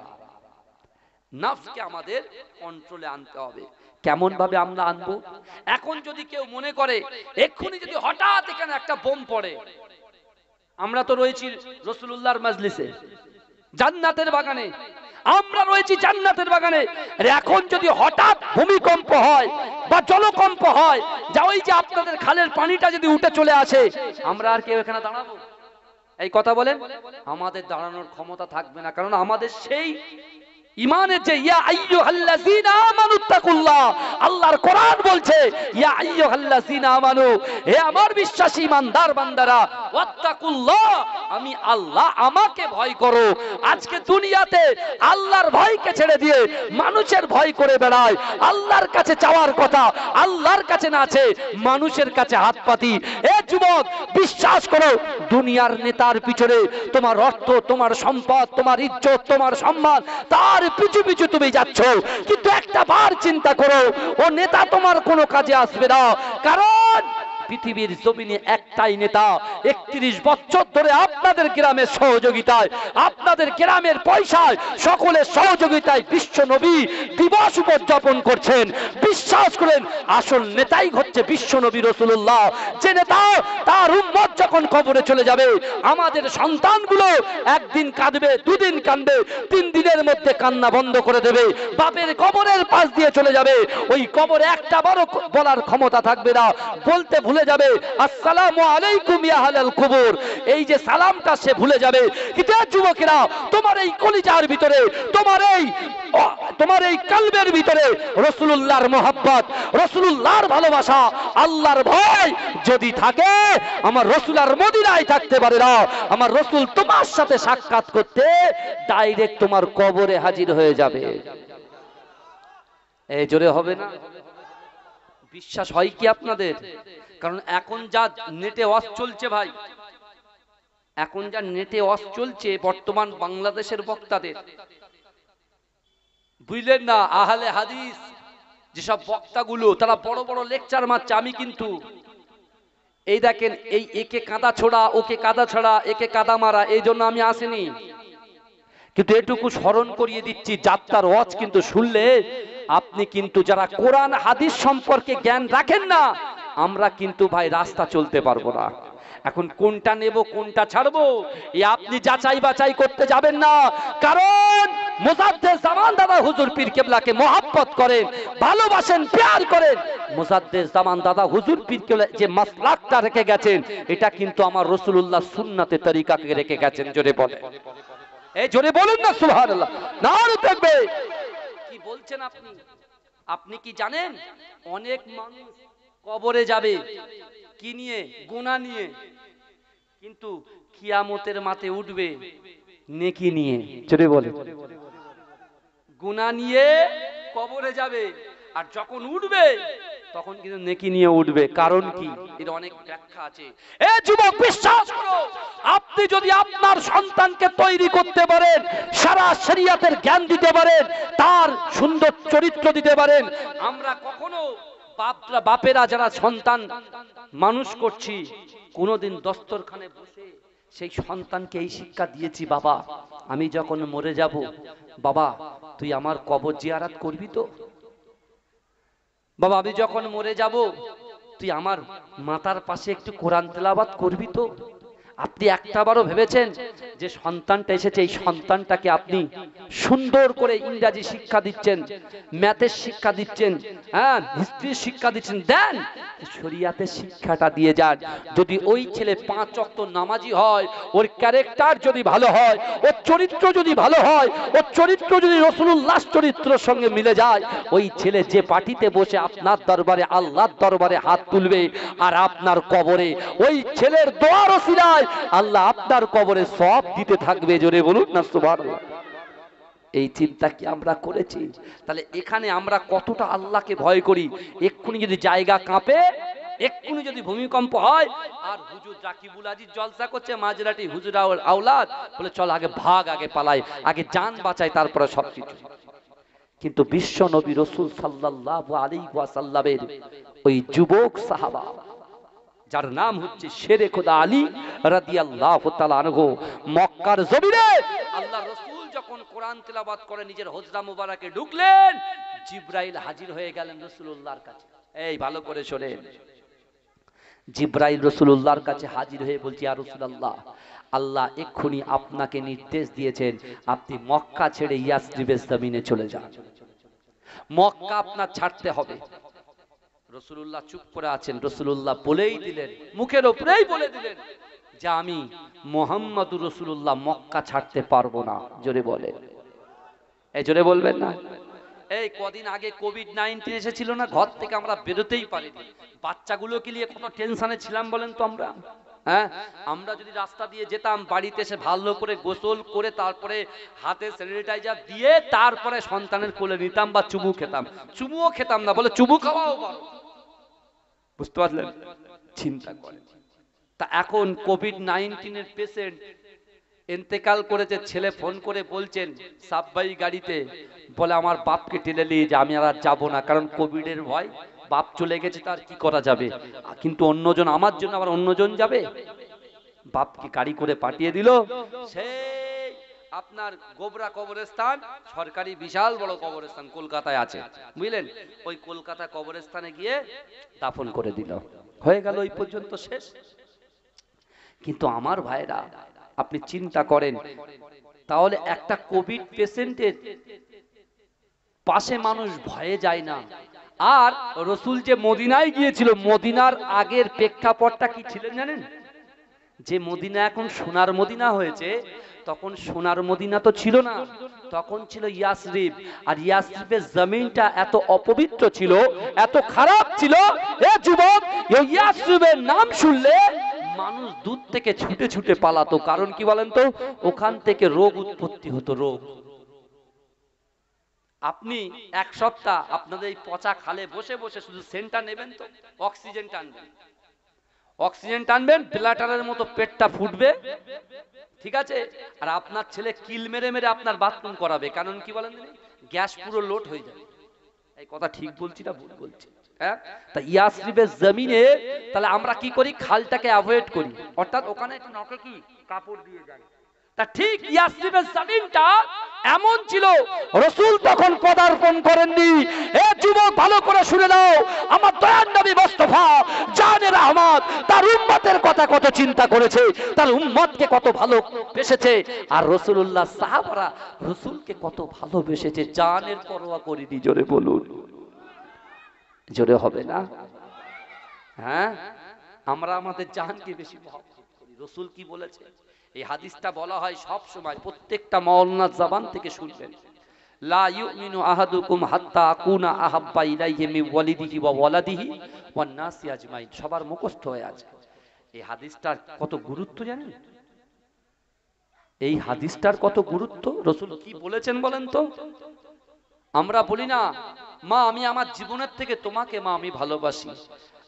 A: নাফসকে আমাদের কন্ট্রোলে আনতে হবে। কেমন ভাবে আমরা আনবো? এখন যদি কেউ মনে করে এক্ষুনি যদি হঠাৎ এখানে একটা বোম পড়ে, আমরা তো রয়েছি রাসূলুল্লাহর মাজলিসে, জান্নাতের বাগানে, আমরা রয়েছি জান্নাতের বাগানে। এখন যদি হঠাৎ ভূমিকম্প হয় বা জলকম্প হয়, যা ওই যে আপনাদের খালের পানিটা যদি উঠে চলে আসে, আমরা আর কেউ এখানে দাঁড়াবো? এই কথা বলেন, আমাদের দাঁড়ানোর ক্ষমতা থাকবে না। কারণ আমাদের সেই ইমানের যে ইয়া আইয়ুহাল্লাযীনা আমানুত্তাকুল্লাহ, আল্লাহর কোরআন বলছে ইয়া আইয়ুহাল্লাযীনা আমানু, হে আমার বিশ্বাসী ইমানদার বান্দারা, ওয়াত্তাকুল্লাহ, আমি আল্লাহ, আমাকে ভয় করো। আজকে দুনিয়াতে আল্লাহর ভয়কে ছেড়ে দিয়ে মানুষের ভয় করে বেড়ায়। আল্লাহর কাছে চাওয়ার কথা আল্লাহর কাছে না আছে, মানুষের কাছে হাত পাতি। এ যুবক, বিশ্বাস করো, দুনিয়ার নেতার পিছনে তোমার অর্থ, তোমার সম্পদ, তোমার ইজ্জত, তোমার সম্মান, তার পিছু পিছু তুমি যাচ্ছ। কিন্তু একটা বার চিন্তা করো, ও নেতা তোমার কোনো কাজে আসবে না। কারণ পৃথিবীর জমিনে একটাই নেতা, 31 বছর ধরে আপনাদের গ্রামের সহযোগিতায়, আপনাদের গ্রামের পয়সায়, সকলের সহযোগিতায় বিশ্ব নবী দিবস উদযাপন করছেন। বিশ্বাস করেন, আসল নেতাই হচ্ছে বিশ্ব নবী রাসূলুল্লাহ। যে নেতা, তার উম্মত যখন কবরে চলে যাবে, আমাদের সন্তানগুলো একদিন কাঁদবে, দুদিন কাঁদবে, 3 দিনের মধ্যে কান্না বন্ধ করে দেবে, বাপের কবরের পাশ দিয়ে চলে যাবে। ওই কবরে একটা বড় বলার ক্ষমতা থাকবে না, বলতে ভুলে ভুলে যাবে আসসালামু আলাইকুম ইয়া আহলাল কুবুর, এই যে সালামটা সে ভুলে যাবে। কিন্তু যুবকেরা, তোমার এই কলিজার ভিতরে, তোমার এই কলবের ভিতরে রাসূলুল্লাহর মুহাব্বত, রাসূলুল্লাহর ভালোবাসা, আল্লাহর ভয় যদি থাকে, আমার রাসূল আর মদিনায় থাকতে পারে না। আমার রাসূল তোমার সাথে সাক্ষাৎ করতে ডাইরেক্ট তোমার কবরে হাজির হয়ে যাবে। এই জোরে হবে না? বিশ্বাস হয় কি আপনাদের? কারণ এখন যা নেটে ওয়াজ চলছে ভাই, এখন যা নেটে ওয়াজ চলছে বর্তমান বাংলাদেশের বক্তাদের, বুঝলেন না? আহলে হাদিস যেসব বক্তাগুলো, তারা বড় বড় লেকচার মারছে। আমি কিন্তু এই দেখেন, এই একে কাদা ছোড়া, ওকে কাদা ছড়া, একে কাদা মারা, এই জন্য আমি আসিনি। কিন্তু এটুকু স্মরণ করিয়ে দিচ্ছি, যাত্রার ওয়াজ কিন্তু শুনলে আপনি কিন্তু, যারা কোরআন হাদিস সম্পর্কে জ্ঞান রাখেন না, আমরা কিন্তু ভাই রাস্তা চলতে পারবো না। এখন কোনটা নেব কোনটা ছাড়বো, এই আপনি যাচাই বাছাই করতে যাবেন না। কারণ মুজাদ্দেদ জামান দাদা হুজুর পীর কেবলাকে মহব্বত করেন, ভালোবাসেন, প্যার করেন। মুজাদ্দেদ জামান দাদা হুজুর পীর কেবলা যে মাসলাকটা রেখে গেছেন, এটা কিন্তু আমার রাসূলুল্লাহ সুন্নাতে তরিকাকে রেখে গেছেন। জোরে বলেন, এই জোরে বলুন না সুবহানাল্লাহ। নারে তাকবীর। কি বলছেন আপনি? আপনি কি জানেন অনেক মানুষ কবরে যাবে কি নিয়ে? গুনাহ নিয়ে। কিন্তু কিয়ামতের মাঠে উঠবে নেকি নিয়ে। জোরে বলেন। গুনাহ নিয়ে কবরে যাবে, আর যখন উঠবে তখন কিন্তু নেকি নিয়ে উঠবে। কারণ কি? এর অনেক ব্যাখ্যা আছে। এ যুবক, বিশ্বাস করো, আপনি যদি আপনার সন্তানকে তৈরি করতে পারেন, সারা শরীয়তের জ্ঞান দিতে পারেন, তার সুন্দর চরিত্র দিতে পারেন। আমরা কখনো বাপেরা যারা সন্তান মানুষ করছি, কোনোদিন দস্তরখানে বসে সেই সন্তানকে এই শিক্ষা দিয়েছি, বাবা আমি যখন মরে যাব, বাবা তুই আমার কবর জিয়ারত করবি তো? বাবা আমি যখন মরে যাব, তুই আমার মাথার পাশে একটু কোরআন তেলাওয়াত করবি তো? আপনি একটাবারও ভেবেছেন যে সন্তানটা এসেছে, এই সন্তানটাকে আপনি সুন্দর করে ইংরেজি শিক্ষা দিচ্ছেন, ম্যাথের শিক্ষা দিচ্ছেন, হ্যাঁ হিস্ট্রির শিক্ষা দিচ্ছেন, দেন শরিয়াতের শিক্ষাটা দিয়ে যান। যদি ওই ছেলে 5 ওয়াক্ত নামাজি হয়, ওর ক্যারেক্টার যদি ভালো হয়, ওর চরিত্র যদি ভালো হয়, ওর চরিত্র যদি রাসূলুল্লাহর চরিত্রের সঙ্গে মিলে যায়, ওই ছেলে যে পার্টিতে বসে আপনার দরবারে, আল্লাহর দরবারে হাত তুলবে, আর আপনার কবরে ওই ছেলের দোয়ার ওসিলায় আল্লাহ আপনার কবরে সওয়াব দিতে থাকবে। জোরে বলুন না সুবহানাল্লাহ। এই চিন্তা কি আমরা করেছি? তাহলে এখানে আমরা কতটা আল্লাহকে ভয় করি। এক্ষুনি যদি জায়গা কাঁপে, এক্ষুনি যদি ভূমিকম্প হয়, আর হুজুর রাকিবুল আজিজ জলসা করছে, মাঝরাটি হুজুর আওলাদ বলে চল আগে ভাগ, আগে পালাই, আগে জান বাঁচাই, তারপরে সবকিছু। কিন্তু বিশ্ব নবী রাসূল সাল্লাল্লাহু আলাইহি ওয়াসাল্লামের ওই যুবক সাহাবা, যার নাম হচ্ছে শেরে খোদা আলী রাদিয়াল্লাহু তাআলা আনহু, মক্কার জমিনে আল্লাহর রাসূল যখন কোরআন তেলাওয়াত করে নিজের হুজরা মুবারাকে ঢুকলেন, জিবরাইল হাজির হয়ে গেলেন রাসূলুল্লাহর কাছে। এই ভালো করে শোনেন, জিবরাইল রাসূলুল্লাহর কাছে হাজির হয়ে বলছে, ইয়া রাসূলুল্লাহ, আল্লাহ এক্ষুনি আপনাকে নির্দেশ দিয়েছেন, আপনি মক্কা ছেড়ে ইয়াসরিবের জমিনে চলে যান। মক্কা আপনার ছাড়তে হবে। রাসূলুল্লাহ চুপ করে আছেন। রাসূলুল্লাহ বলেই দিলেন, মুখের উপরেই বলে দিলেন যে আমি মুহাম্মদুর রাসূলুল্লাহ মক্কা ছাড়তে পারবো না। জোরে বলেন, এই জোরে বলবেন না। এই কদিন আগে কোভিড-19 এসেছিল না, ঘর থেকে আমরা বেরোতেই পারিনি। বাচ্চাগুলোকে নিয়ে কত টেনশনে ছিলাম বলেন তো আমরা। হ্যাঁ, আমরা যদি রাস্তা দিয়ে যেতাম, বাড়িতে এসে ভালো করে গোসল করে তারপরে হাতে স্যানিটাইজার দিয়ে তারপরে সন্তানের কোলে নিতাম বা চুমু খেতাম। চুমুও খেতাম না, বলে চুমু খাওয়াও বড়। বুঝতে পারলেন? চিন্তা করেন। তা এখন কোভিড-19 এর পেশেন্ট ইন্তেকাল করেছে, ছেলে ফোন করে বলছেন সাববাই গাড়িতে, বলে আমার বাপকে টেনে নিয়ে যে আমি আর যাব না, কারণ কোভিডের ভয়, বাপ চলে গেছে, তার কি করা যাবে। কিন্তু অন্যজন, আমার জন্য আবার অন্যজন যাবে। বাপকে গাড়ি করে পাঠিয়ে দিল সেই আপনার গোবরা কবরস্থান, সরকারি বিশাল বড় কবরস্থান কলকাতায় আছে, বুঝলেন? ওই কলকাতা কবরস্থানে গিয়ে দাফন করে দিল। হয়ে গেল ওই পর্যন্ত শেষ। কিন্তু আমার ভাইরা, আপনি চিন্তা করেন, তাহলে একটা কোভিড পেশেন্টের পাশে মানুষ ভয়ে যায় না, আর রসুল যে মদিনায় গিয়েছিল, মদিনার আগের প্রেক্ষাপটটা কি ছিলেন জানেন? যে মদিনা এখন সোনার মদিনা হয়েছে, তখন সোনার মদিনা তো ছিল না, তখন ছিল ইয়াসরিব। আর ইয়াসরিবের জমিনটা এত অপবিত্র ছিল, এত খারাপ ছিল, এ যুবক, এই ইয়াসরিবের নাম শুনলে মানুষ দূর থেকে ছুটে ছুটে পালাতো। কারণ কি বলেন তো? ওখান থেকে রোগ উৎপত্তি হতো, রোগ। আপনি এক সপ্তাহ আপনাদের এই পচা খালে বসে বসে শুধু সেন্টটা নেবেন, তো অক্সিজেন টানবেন, অক্সিজেন টানবেন, ব্লাটারের মতো পেটটা ফুটবে, ঠিক আছে? আর আপনার ছেলে কিল মেরে মেরে আপনার বাথরুম করাবে। কারণ কি বলেন? গ্যাস পুরো লোড হয়ে যাবে। এই কথা ঠিক বলছি না ভুল বলছি? হ্যাঁ। তা ইয়াসরিবের জমিনে তাহলে আমরা কি করি? খালটাকে অ্যাভয়েড করি, অর্থাৎ ওখানে একটু নখে কি কাপড় দিয়ে যাই। তা ঠিক ইয়াসরিবের জমিনটা এমন ছিল, রাসূল তখন পদার্পণ করেননি। এ যুবক, ভালো করে শুনে নাও, আমার দয়ার নবী মুস্তাফা জানে রহমত তার উম্মতের কথা কত চিন্তা করেছে, তার উম্মতকে কত ভালোবেসেছে। আর রাসূলুল্লাহ সাহাবারা রাসূলকে কত ভালোবেসেছে, জানের পরোয়া করেনি। জোরে বলুন, জোরে হবে না? হ্যাঁ, আমরা আমাদের জানকে বেশি মহব্বত করি। রাসূল কি বলেছে? এই হাদিসটা বলা হয় সব সময়, প্রত্যেকটা মাওলানার জবান থেকে শুনবেন। লা ইউমিনু আহাদুকুম হাত্তা আকুনা আহাব্বা ইলাইহি মিন ওয়ালিদিহি ওয়া ওয়ালাদিহি ওয়ান নাসি আজমাইন। সবার মুখস্থ হয়ে আছে। এই হাদিসটার কত গুরুত্ব জানেন? এই হাদিসটার কত গুরুত্ব, রাসূল কি বলেছেন বলেন তো? আমরা বলি না, মা আমি আমার জীবনের থেকে তোমাকে, মা আমি ভালোবাসি,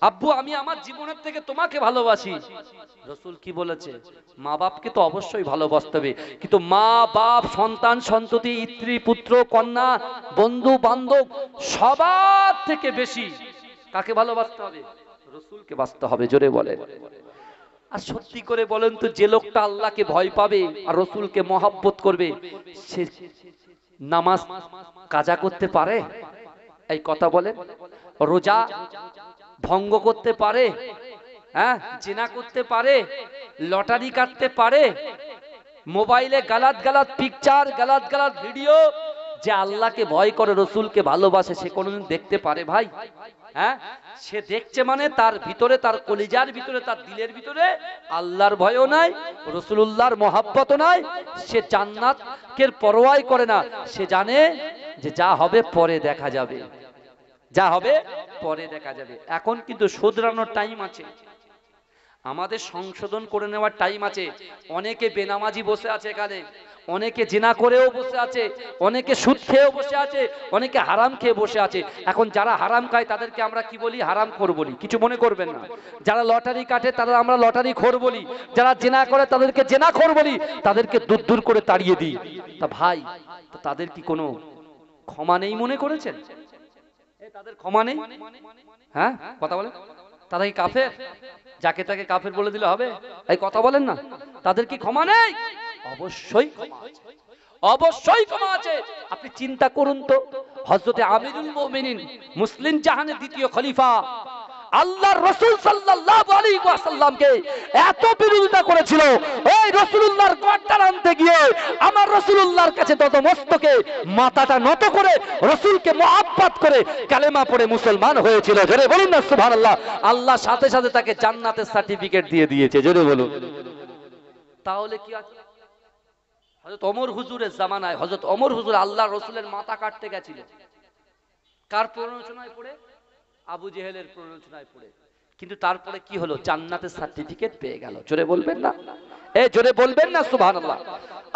A: আব্বু আমি আমার জীবনের থেকে তোমাকে ভালোবাসি। রাসূল কি বলেছে? মা বাপকে তো অবশ্যই ভালোবাসতে হবে, কিন্তু মা বাপ, সন্তান সন্ততি, স্ত্রী পুত্র কন্যা, বন্ধু বান্ধব, সবার থেকে বেশি কাকে ভালোবাসতে হবে? রাসূলকে বাসতে হবে। জোরে বলেন। আর সত্যি করে বলেন তো, যে লোকটা আল্লাহকে ভয় পাবে আর রাসূলকে মহব্বত করবে, সে নামাজ কাজা করতে পারে? এই কথা বলেন। রোজা ভঙ্গ করতে পারে? হ্যাঁ, জিনা করতে পারে? লটারি কাটতে পারে? মোবাইলে গালাত গালাত পিকচার, গালাত গালাত ভিডিও, যে আল্লাহকে ভয় করে রাসূলকে ভালোবাসে, সে কোনোদিন দেখতে পারে ভাই? হ্যাঁ, সে দেখছে মানে তার ভিতরে, তার কলিজার ভিতরে, তার দিলের ভিতরে আল্লাহর ভয়ও নাই, রাসূলুল্লাহর মহব্বতও নাই। সে জান্নাতের পরোয়াই করে না। সে জানে যে যা হবে পরে দেখা যাবে, যা হবে পরে দেখা যাবে। এখন কিন্তু শুধরানোর টাইম আছে, আমাদের সংশোধন করে নেওয়ার টাইম আছে। অনেকে বেনামাজি বসে আছে এখানে, অনেকে জিনা করেও বসে আছে, অনেকে সুদ খেয়েও বসে আছে, অনেকে হারাম খেয়ে বসে আছে। এখন যারা হারাম খায় তাদেরকে আমরা কি বলি? হারামখোর বলি। কিছু মনে করবেন না। যারা লটারি কাটে তারা আমরা লটারি খোর বলি, যারা জিনা করে তাদেরকে জিনাখোর বলি, তাদেরকে দূর দূর করে তাড়িয়ে দিই। তা ভাই, তো তাদের কি কোনো ক্ষমা নেই মনে করেছেন? তাদের ক্ষমা নেই? হ্যাঁ, কথা বলেন। তারা কি কাফের? যাকে তাকে কাফের বলে দিলে হবে? এই কথা বলেন না। তাদের কি ক্ষমা নেই? অবশ্যই ক্ষমা আছে, অবশ্যই ক্ষমা আছে। আপনি চিন্তা করুন তো, হযরতে আমিরুল মুমিনিন, মুসলিম জাহানের দ্বিতীয় খলিফা, আল্লাহর রাসূল সাল্লাল্লাহু আলাইহি ওয়াসাল্লামকে এত বিরোধিতা করেছিল, এই রাসূলুল্লাহর গড়টা আনতে গিয়ে আমার রাসূলুল্লাহর কাছে নতমস্তকে মাথাটা নত করে রাসূলকে মহব্বত করে কালেমা পড়ে মুসলমান হয়েছিল। জোরে বলুন না সুবহানাল্লাহ। আল্লাহ সাথে সাথে তাকে জান্নাতের সার্টিফিকেট দিয়ে দিয়েছে। জোরে বলুন। তাহলে কি আছে? হযরত ওমর হুজুরের জামানায় হযরত ওমর হুজুর আল্লাহর রাসূলের মাথা কাটতে গেছিল। কার প্ররোচনায় পড়ে? আবু জেহেলের প্ররোচনায় পড়ে। কিন্তু তারপরে কি হলো? জান্নাতের সার্টিফিকেট পেয়ে গেল। জোরে বলবেন না? এই জোরে বলবেন না সুবহানাল্লাহ।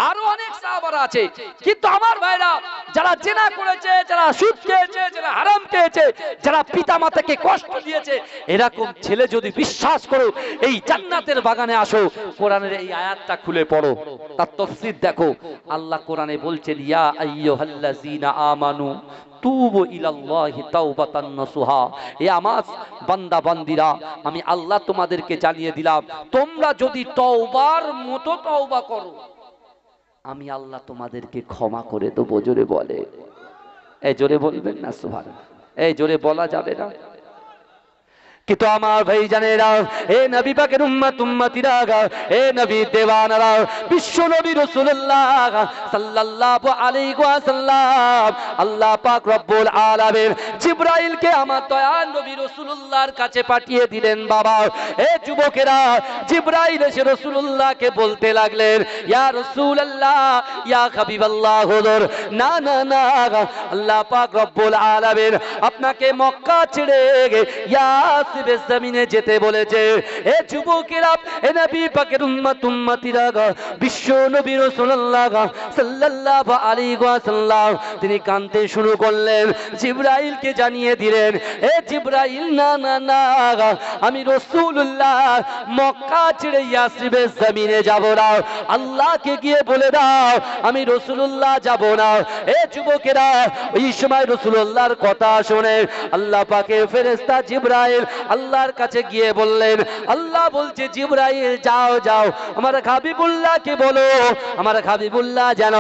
A: আরো অনেক সাহাবারা আছে, কিন্তু আমার ভাইরা, যারা জিনা করেছে, যারা সুদ খেয়েছে, যারা হারাম খেয়েছে, যারা পিতামাতাকে কষ্ট দিয়েছে, এরকম ছেলে যদি বিশ্বাস করো এই জান্নাতের বাগানে আসো, কোরআনের এই আয়াতটা খুলে পড়ো, তার তাফসীর দেখো। আল্লাহ কোরআনে বলছেন, ইয়া আইয়ুহাল্লাযীনা আমানু তুবু ইলাল্লাহি তাওবাতান নাসুহা। এ আমার বান্দা বান্দিরা, আমি আল্লাহ তোমাদেরকে জানিয়ে দিলাম, তোমরা যদি তওবার মতো তওবা করো, আমি আল্লাহ তোমাদেরকে ক্ষমা করে দেবো। জোরে বলে। এই জোরে বলবেন না সুবহানাল্লাহ। এই জোরে বলা যাবে না? কিন্তু আমার ভাই জানেরা, এ নবী পাকের উম্মত উম্মতিরা, এ নবী দেওয়ানারা, বিশ্ব নবী রাসূলুল্লাহ সাল্লাল্লাহু আলাইহি ওয়াসাল্লাম আল্লাহ পাক রব্বুল আলামিন জিবরাইলকে আমার দয়াল নবী রাসূলুল্লাহর কাছে পাঠিয়ে দিলেন। বাবা, এ যুবকেরা, জিবরাইল এসে রাসূলুল্লাহকে বলতে লাগলেন, ইয়া রাসূলুল্লাহ, ইয়া হাবিবাল্লাহ, হুজুর, না না না, আল্লাহ পাক রব্বুল আলামিন আপনাকে মক্কা ছেড়ে ইয়াসরিবের জমিনে যেতে বলেছে। এ যুবকেরা, এ নবী পাকের উম্মত উম্মতিরা, বিশ্ব নবী রাসূলুল্লাহ সাল্লাল্লাহু আলাইহি ওয়াসাল্লাম তিনি কাঁদতে শুরু করলেন, জিবরাইলকে জানিয়ে দিলেন, এ জিবরাইল, না না না, আমি রাসূলুল্লাহ মক্কা ছেড়ে ইয়াসরিবের জমিনে যাব না। আল্লাহকে গিয়ে বলে দাও আমি রাসূলুল্লাহ যাব না। এ যুবকেরা, ওই সময় রাসূলুল্লাহর কথা শুনে আল্লাহ পাকের ফেরেশতা জিবরাইল আল্লাহর কাছে গিয়ে বললেন, আল্লাহ বলছে, জিবরাইল যাও যাও, আমার হাবিবুল্লাহকে বলো, আমার হাবিবুল্লাহ যেন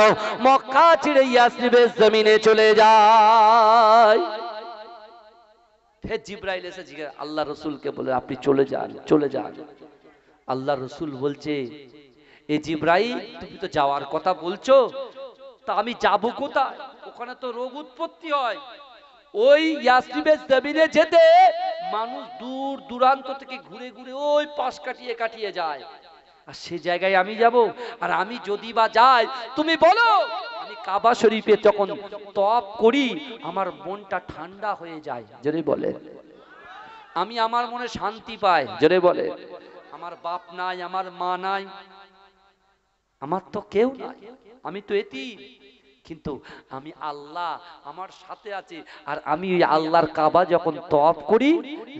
A: মক্কা ছেড়ে ইয়াসরিবের জমিনে চলে যায়। হে জিবরাইল এসে জিজ্ঞাসা, আল্লাহ রাসূলকে বলে আপনি চলে যান, চলে যান। আল্লাহ রাসূল বলছে, এ জিবরাইল, তুমি তো যাওয়ার কথা বলছো, তা আমি যাব কোথায়? ওখানে তো রোগ উৎপত্তি হয়। ওই ইয়াসরিবের জমিনে যেতে মানুষ দূর দূরান্ত থেকে ঘুরে ঘুরে ওই পাশ কাটিয়ে কাটিয়ে যায়, আর সে জায়গায় আমি যাব? আর আমি যদি বা যাই, তুমি বলো, আমি কাবা শরীফে যখন তওয়াফ করি আমার মনটা ঠান্ডা হয়ে যায়, জোরে বলে, আমি আমার মনে শান্তি পাই, জোরে বলে। আমার বাপ নাই, আমার মা নাই, আমার তো কেউ নাই, আমি তো এতিম, কিন্তু আমি আল্লাহ আমার সাথে আছে। আর আমি আল্লাহর কাবা যখন তওয়াফ করি,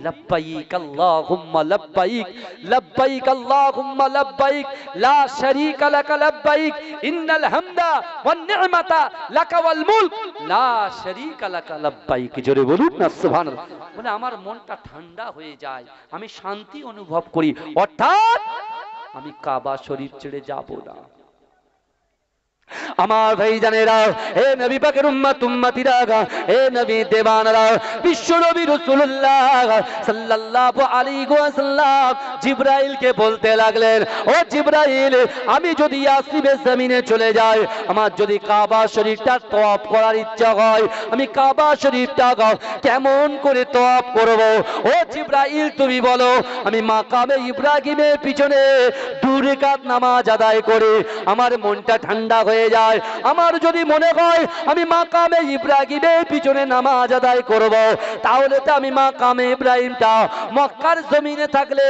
A: লাব্বাইক আল্লাহুম্মা লাব্বাইক, লাব্বাইক আল্লাহুম্মা লাব্বাইক, লা শারীকা লাকা লাব্বাইক, ইন্নাল হামদা ওয়ান নি'মাতা লাকা ওয়াল মুলক, লা শারীকা লাকা লাব্বাইক। জোরে বলুন না সুবহানাল্লাহ। মানে আমার মনটা ঠান্ডা হয়ে যায়, আমি শান্তি অনুভব করি, অর্থাৎ আমি কাবা শরীফ ছেড়ে যাব না। আমার ভাই জানেরা, হে নবী পাকের উম্মত উম্মতিরা, হে নবী দেওয়ানারা, বিশ্ব নবী রাসূলুল্লাহ সাল্লাল্লাহু আলাইহি ওয়াসাল্লাম জিবরাইলকে বলতে লাগলেন, ও জিবরাইল, আমি যদি ইয়াসরিবের জমিনে চলে যাই, আমার যদি কাবা শরীফটা তওয়াফ করার ইচ্ছা হয়, আমি কাবা শরীফটা কেমন করে তওয়াফ করব? ও জিবরাইল, তুমি বলো, আমি মাকামে ইব্রাহিমের পিছনে 2 রাকাত নামাজ আদায় করে আমার মনটা ঠান্ডা হয়ে যায়। আমার যদি মনে হয় আমি মাকামে ইব্রাহিমের পিছনে নামাজ আদায় করব, তাহলে তো আমি মাকামে ইব্রাহিমটা মক্কার জমিনে থাকলে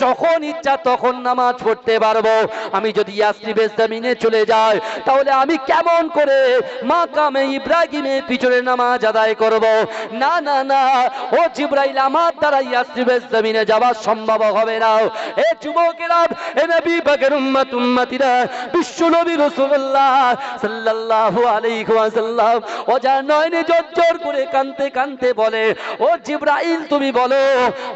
A: যখন ইচ্ছা তখন নামাজ পড়তে পারবো। আমি যদি ইয়াসরিবের জমিনে চলে যাই, তাহলে আমি কেমন করে মাকামে ইব্রাহিমের পিছনে নামাজ আদায় করব? না না না, ও জিবরাইল, আমার দ্বারা ইয়াসরিবের জমিনে যাওয়া সম্ভব হবে না। এ যুবকেরা, এ নবী পাকের উম্মত উম্মতিরা, বিশ্ব নবী রাসূলুল্লাহ সাল্লাল্লাহু আলাইহি ওয়াসাল্লাম ওজার নয়নে জর্জর করে কাঁদতে কাঁদতে বলে, ও জিবরাইল, তুমি বলো,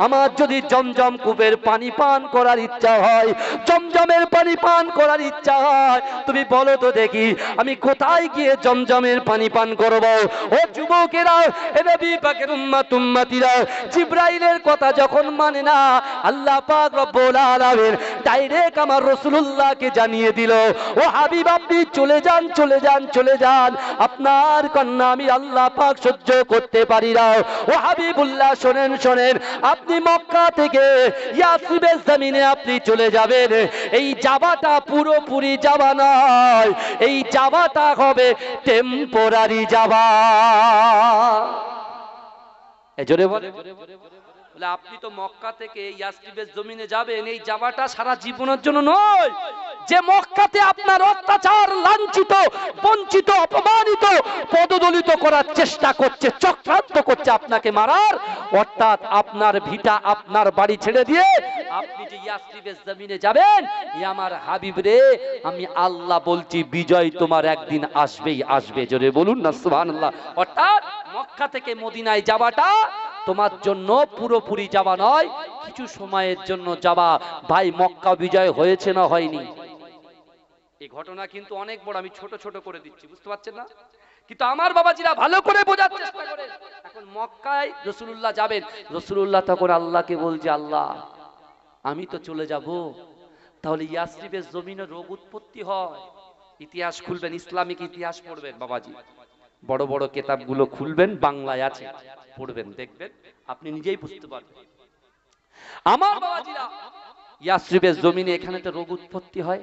A: আমার যদি জমজম কূপের পানি পান করার ইচ্ছা হয়, জমজমের পানি পান করার ইচ্ছা হয়, তুমি বলো তো দেখি, আমি কোথায় গিয়ে জমজমের পানি পান করব? ও যুবকেরা, এ নবী পাকের উম্মত উম্মতিরা, জিবরাইলের কথা যখন মানে না, আল্লাহ পাক রব্বুল আলামিন ডাইরেক্ট আমার রাসূলুল্লাহকে জানিয়ে দিল, ও হাবিব, আপনি চলে যান, চলে যান, চলে যান, আপনার কান্না আমি আল্লাহ পাক সহ্য করতে পারি না। ও হাবিবুল্লাহ, শোনেন শোনেন, আপনি মক্কা থেকে ইয়াসরিবের জমিনে আপনি চলে যাবেন, এই যাওয়াটা পুরোপুরি যাওয়া নয়, এই যাওয়াটা হবে টেম্পোরারি যাওয়া। এজরে বলে, আপনি তো মক্কা থেকে ইয়াসরিবের জমিনে যাবেন, এই যাওয়াটা সারা জীবনের জন্য নয়। যে মক্কাতে আপনার অত্যাচার, লাঞ্ছিত, বঞ্চিত, অপমানিত, পদদলিত করার চেষ্টা করছে, চক্রান্ত করছে আপনাকে মারার, অর্থাৎ আপনার ভিটা, আপনার বাড়ি ছেড়ে দিয়ে আপনি যে ইয়াসরিবের জমিনে যাবেন, এ আমার হাবিব রে, আমি আল্লাহ বলছি, বিজয় তোমার একদিন আসবেই আসবে। জোরে বলুন না সুবহানাল্লাহ। অর্থাৎ মক্কা থেকে মদিনায় যাওয়াটা তোমার জন্য পুরোপুরি যাওয়া নয়, কিছু সময়ের জন্য যাওয়া। ভাই, মক্কা বিজয় হয়েছে না হয়নি? এই ঘটনা কিন্তু অনেক বড়, আমি ছোট ছোট করে দিচ্ছি, বুঝতে পারছেন না? কিন্তু আমার বাবাজিরা ভালো করে বোঝার চেষ্টা করেন। এখন যখন মক্কায় রাসূলুল্লাহ যাবেন, রাসূলুল্লাহ তখন আল্লাহকে বলছে, আল্লাহ আমি তো চলে যাব, তাহলে ইয়াসরিবের জমিনে রোগ উৎপত্তি হয়। ইতিহাস খুলবেন, ইসলামিক ইতিহাস পড়বেন বাবাজি, বড় বড় কিতাবগুলো খুলবেন, বাংলায় আছে, পড়বেন, দেখবেন আপনি নিজেই বুঝতে পারবেন। আমার বাবাজিরা, ইয়াসরিবের জমিনে এখানে তো রোগ উৎপত্তি হয়।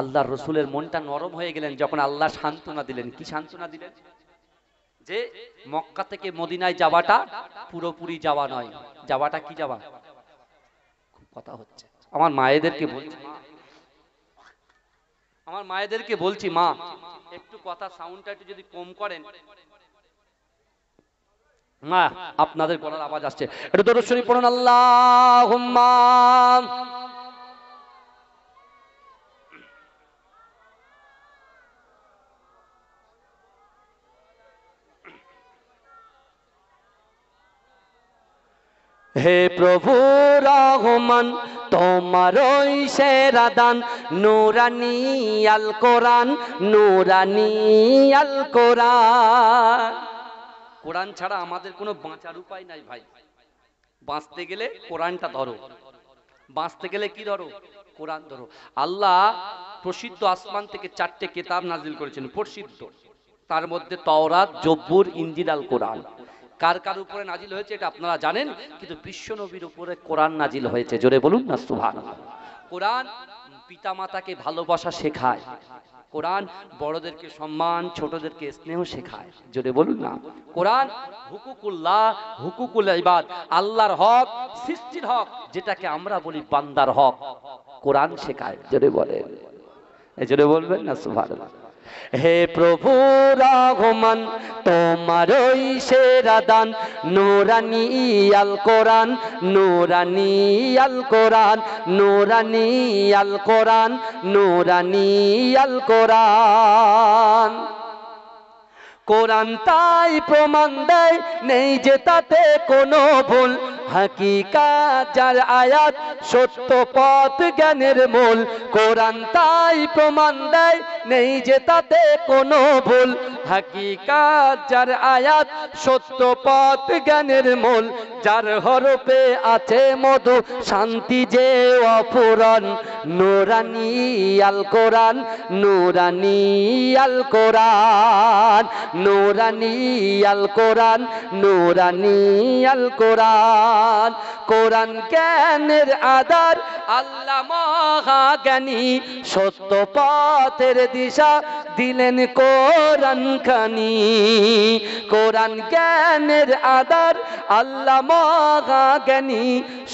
A: আল্লাহর রাসূলের মনটা নরম হয়ে গেলেন যখন আল্লাহ সান্ত্বনা দিলেন। কি সান্ত্বনা দিলেন? যে মক্কা থেকে মদিনায় যাওয়াটা পুরোপুরি যাওয়া নয়। যাওয়াটা কি যাওয়া? খুব কথা হচ্ছে। আমার মায়েদেরকে বলছি, আমার মায়েদেরকে বলছি, মা একটু কথা সাউন্ডটা একটু যদি কম করেন, মা আপনাদের গলার আওয়াজ আসছে, একটু দরুদ শরীফ পড়ুন, আল্লাহুম্মা। হে প্রভু রহমান, তোমারই সেরা দান, নূরানি আল কোরআন, নূরানি আল কোরআন। কোরআন ছাড়া আমাদের কোনো বাঁচার উপায় নাই ভাই। বাঁচতে গেলে কোরআনটা ধরো, বাঁচতে গেলে কি ধরো? কোরআন ধরো। আল্লাহ প্রসিদ্ধ আসমান থেকে 4টে কিতাব নাজিল করেছেন, প্রসিদ্ধ। তার মধ্যে তাওরাত, জব্বুর, ইনজিল, আল কোরআন। কার কার উপরে নাজিল হয়েছে এটা আপনারা জানেন, কিন্তু বিশ্ব নবীর উপরে কোরআন নাজিল হয়েছে। জোরে বলুন না সুবহানাল্লাহ। কোরআন পিতামাতাকে ভালোবাসা শেখায়, কোরআন বড়দেরকে সম্মান, ছোটদেরকে স্নেহ শেখায়। জোরে বলুন না। কোরআন হুকুকুল্লাহ, হুকুকুল ইবাদ, আল্লাহর হক, সৃষ্টির হক, যেটাকে আমরা বলি বান্দার হক, কোরআন শেখায়। জোরে বলেন, জোরে বলবেন না সুবহানাল্লাহ। হে প্রভু রহমান, তোমারই সেরা দান, নূরানি আল কোরআন, নূরানি আল কোরআন, নূরানি আল কোরআন, নূরানি আল কোরআন। কোরআন তাই প্রমাণ দেয়, নেই যে তাতে কোনো ভুল, হাকিকাত যার আয়াত, সত্য পথ জ্ঞানের মূল। কোরআন তাই প্রমাণ দেয়, নেই যে তাতে কোনো ভুল, হাকিকাত যার আয়াত, সত্য পথ জ্ঞানের মূল। যার হরফে আছে মধু, শান্তি যে অফুরন, নূরানি আল কোরআন, নূরানি আল কোরআন, নূরানি আল কোরআন, নূরানি আল কোরআন। কোরআন জ্ঞানের আধার, আল্লাহ মহাজ্ঞানী, সত্য পথের দিশা দিলেন কোরআন খানি। কোরআন জ্ঞানের আধার, আল্লাহ মহাজ্ঞানী,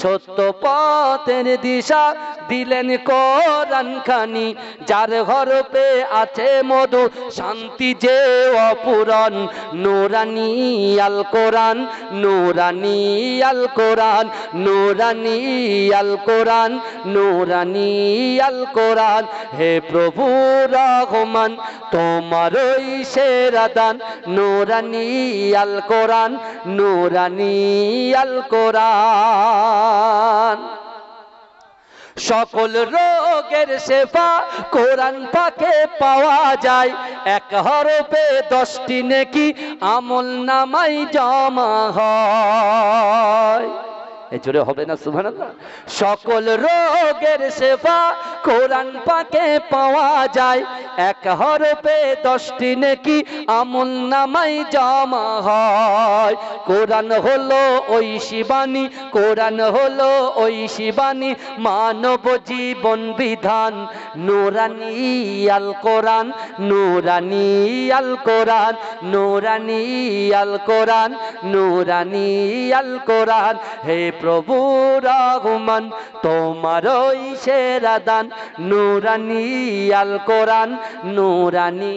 A: সত্য পথের দিশা দিলেন কোরআন খানি। যার হরফে আছে মধু, শান্তি যে অপূরণ, নূরানি আল কোরআন, নূরানি আল কোরআন, নূরানি আল কোরআন, নূরানি আল কোরআন। হে প্রভু রহমান, তোমারই সেরা দান, নূরানি আল কোরআন, নূরানি আল কোরআন। সকল রোগের শেফা কোরআন পাকে পাওয়া যায়, এক হরফে 10টি নেকি আমল নামাই জমা হয়। এ জোরে হবে না সুবহানাল্লাহ। সকল রোগের শেফা কোরআন পাকে পাওয়া যায়, এক হরফে 10টি নেকি আমল নামাই জমা হয়। কোরআন হলো ওই শিবানী, কোরআন হলো ওই শিবানী, মানব জীবন বিধান, নূরানি আল কোরআন, নূরানি আল কোরআন, নূরানি আল কোরআন, নূরানি আল কোরআন। হে প্রভু রহমান, তোমারই সেরা দান, নূরানি আল কোরআন, নূরানি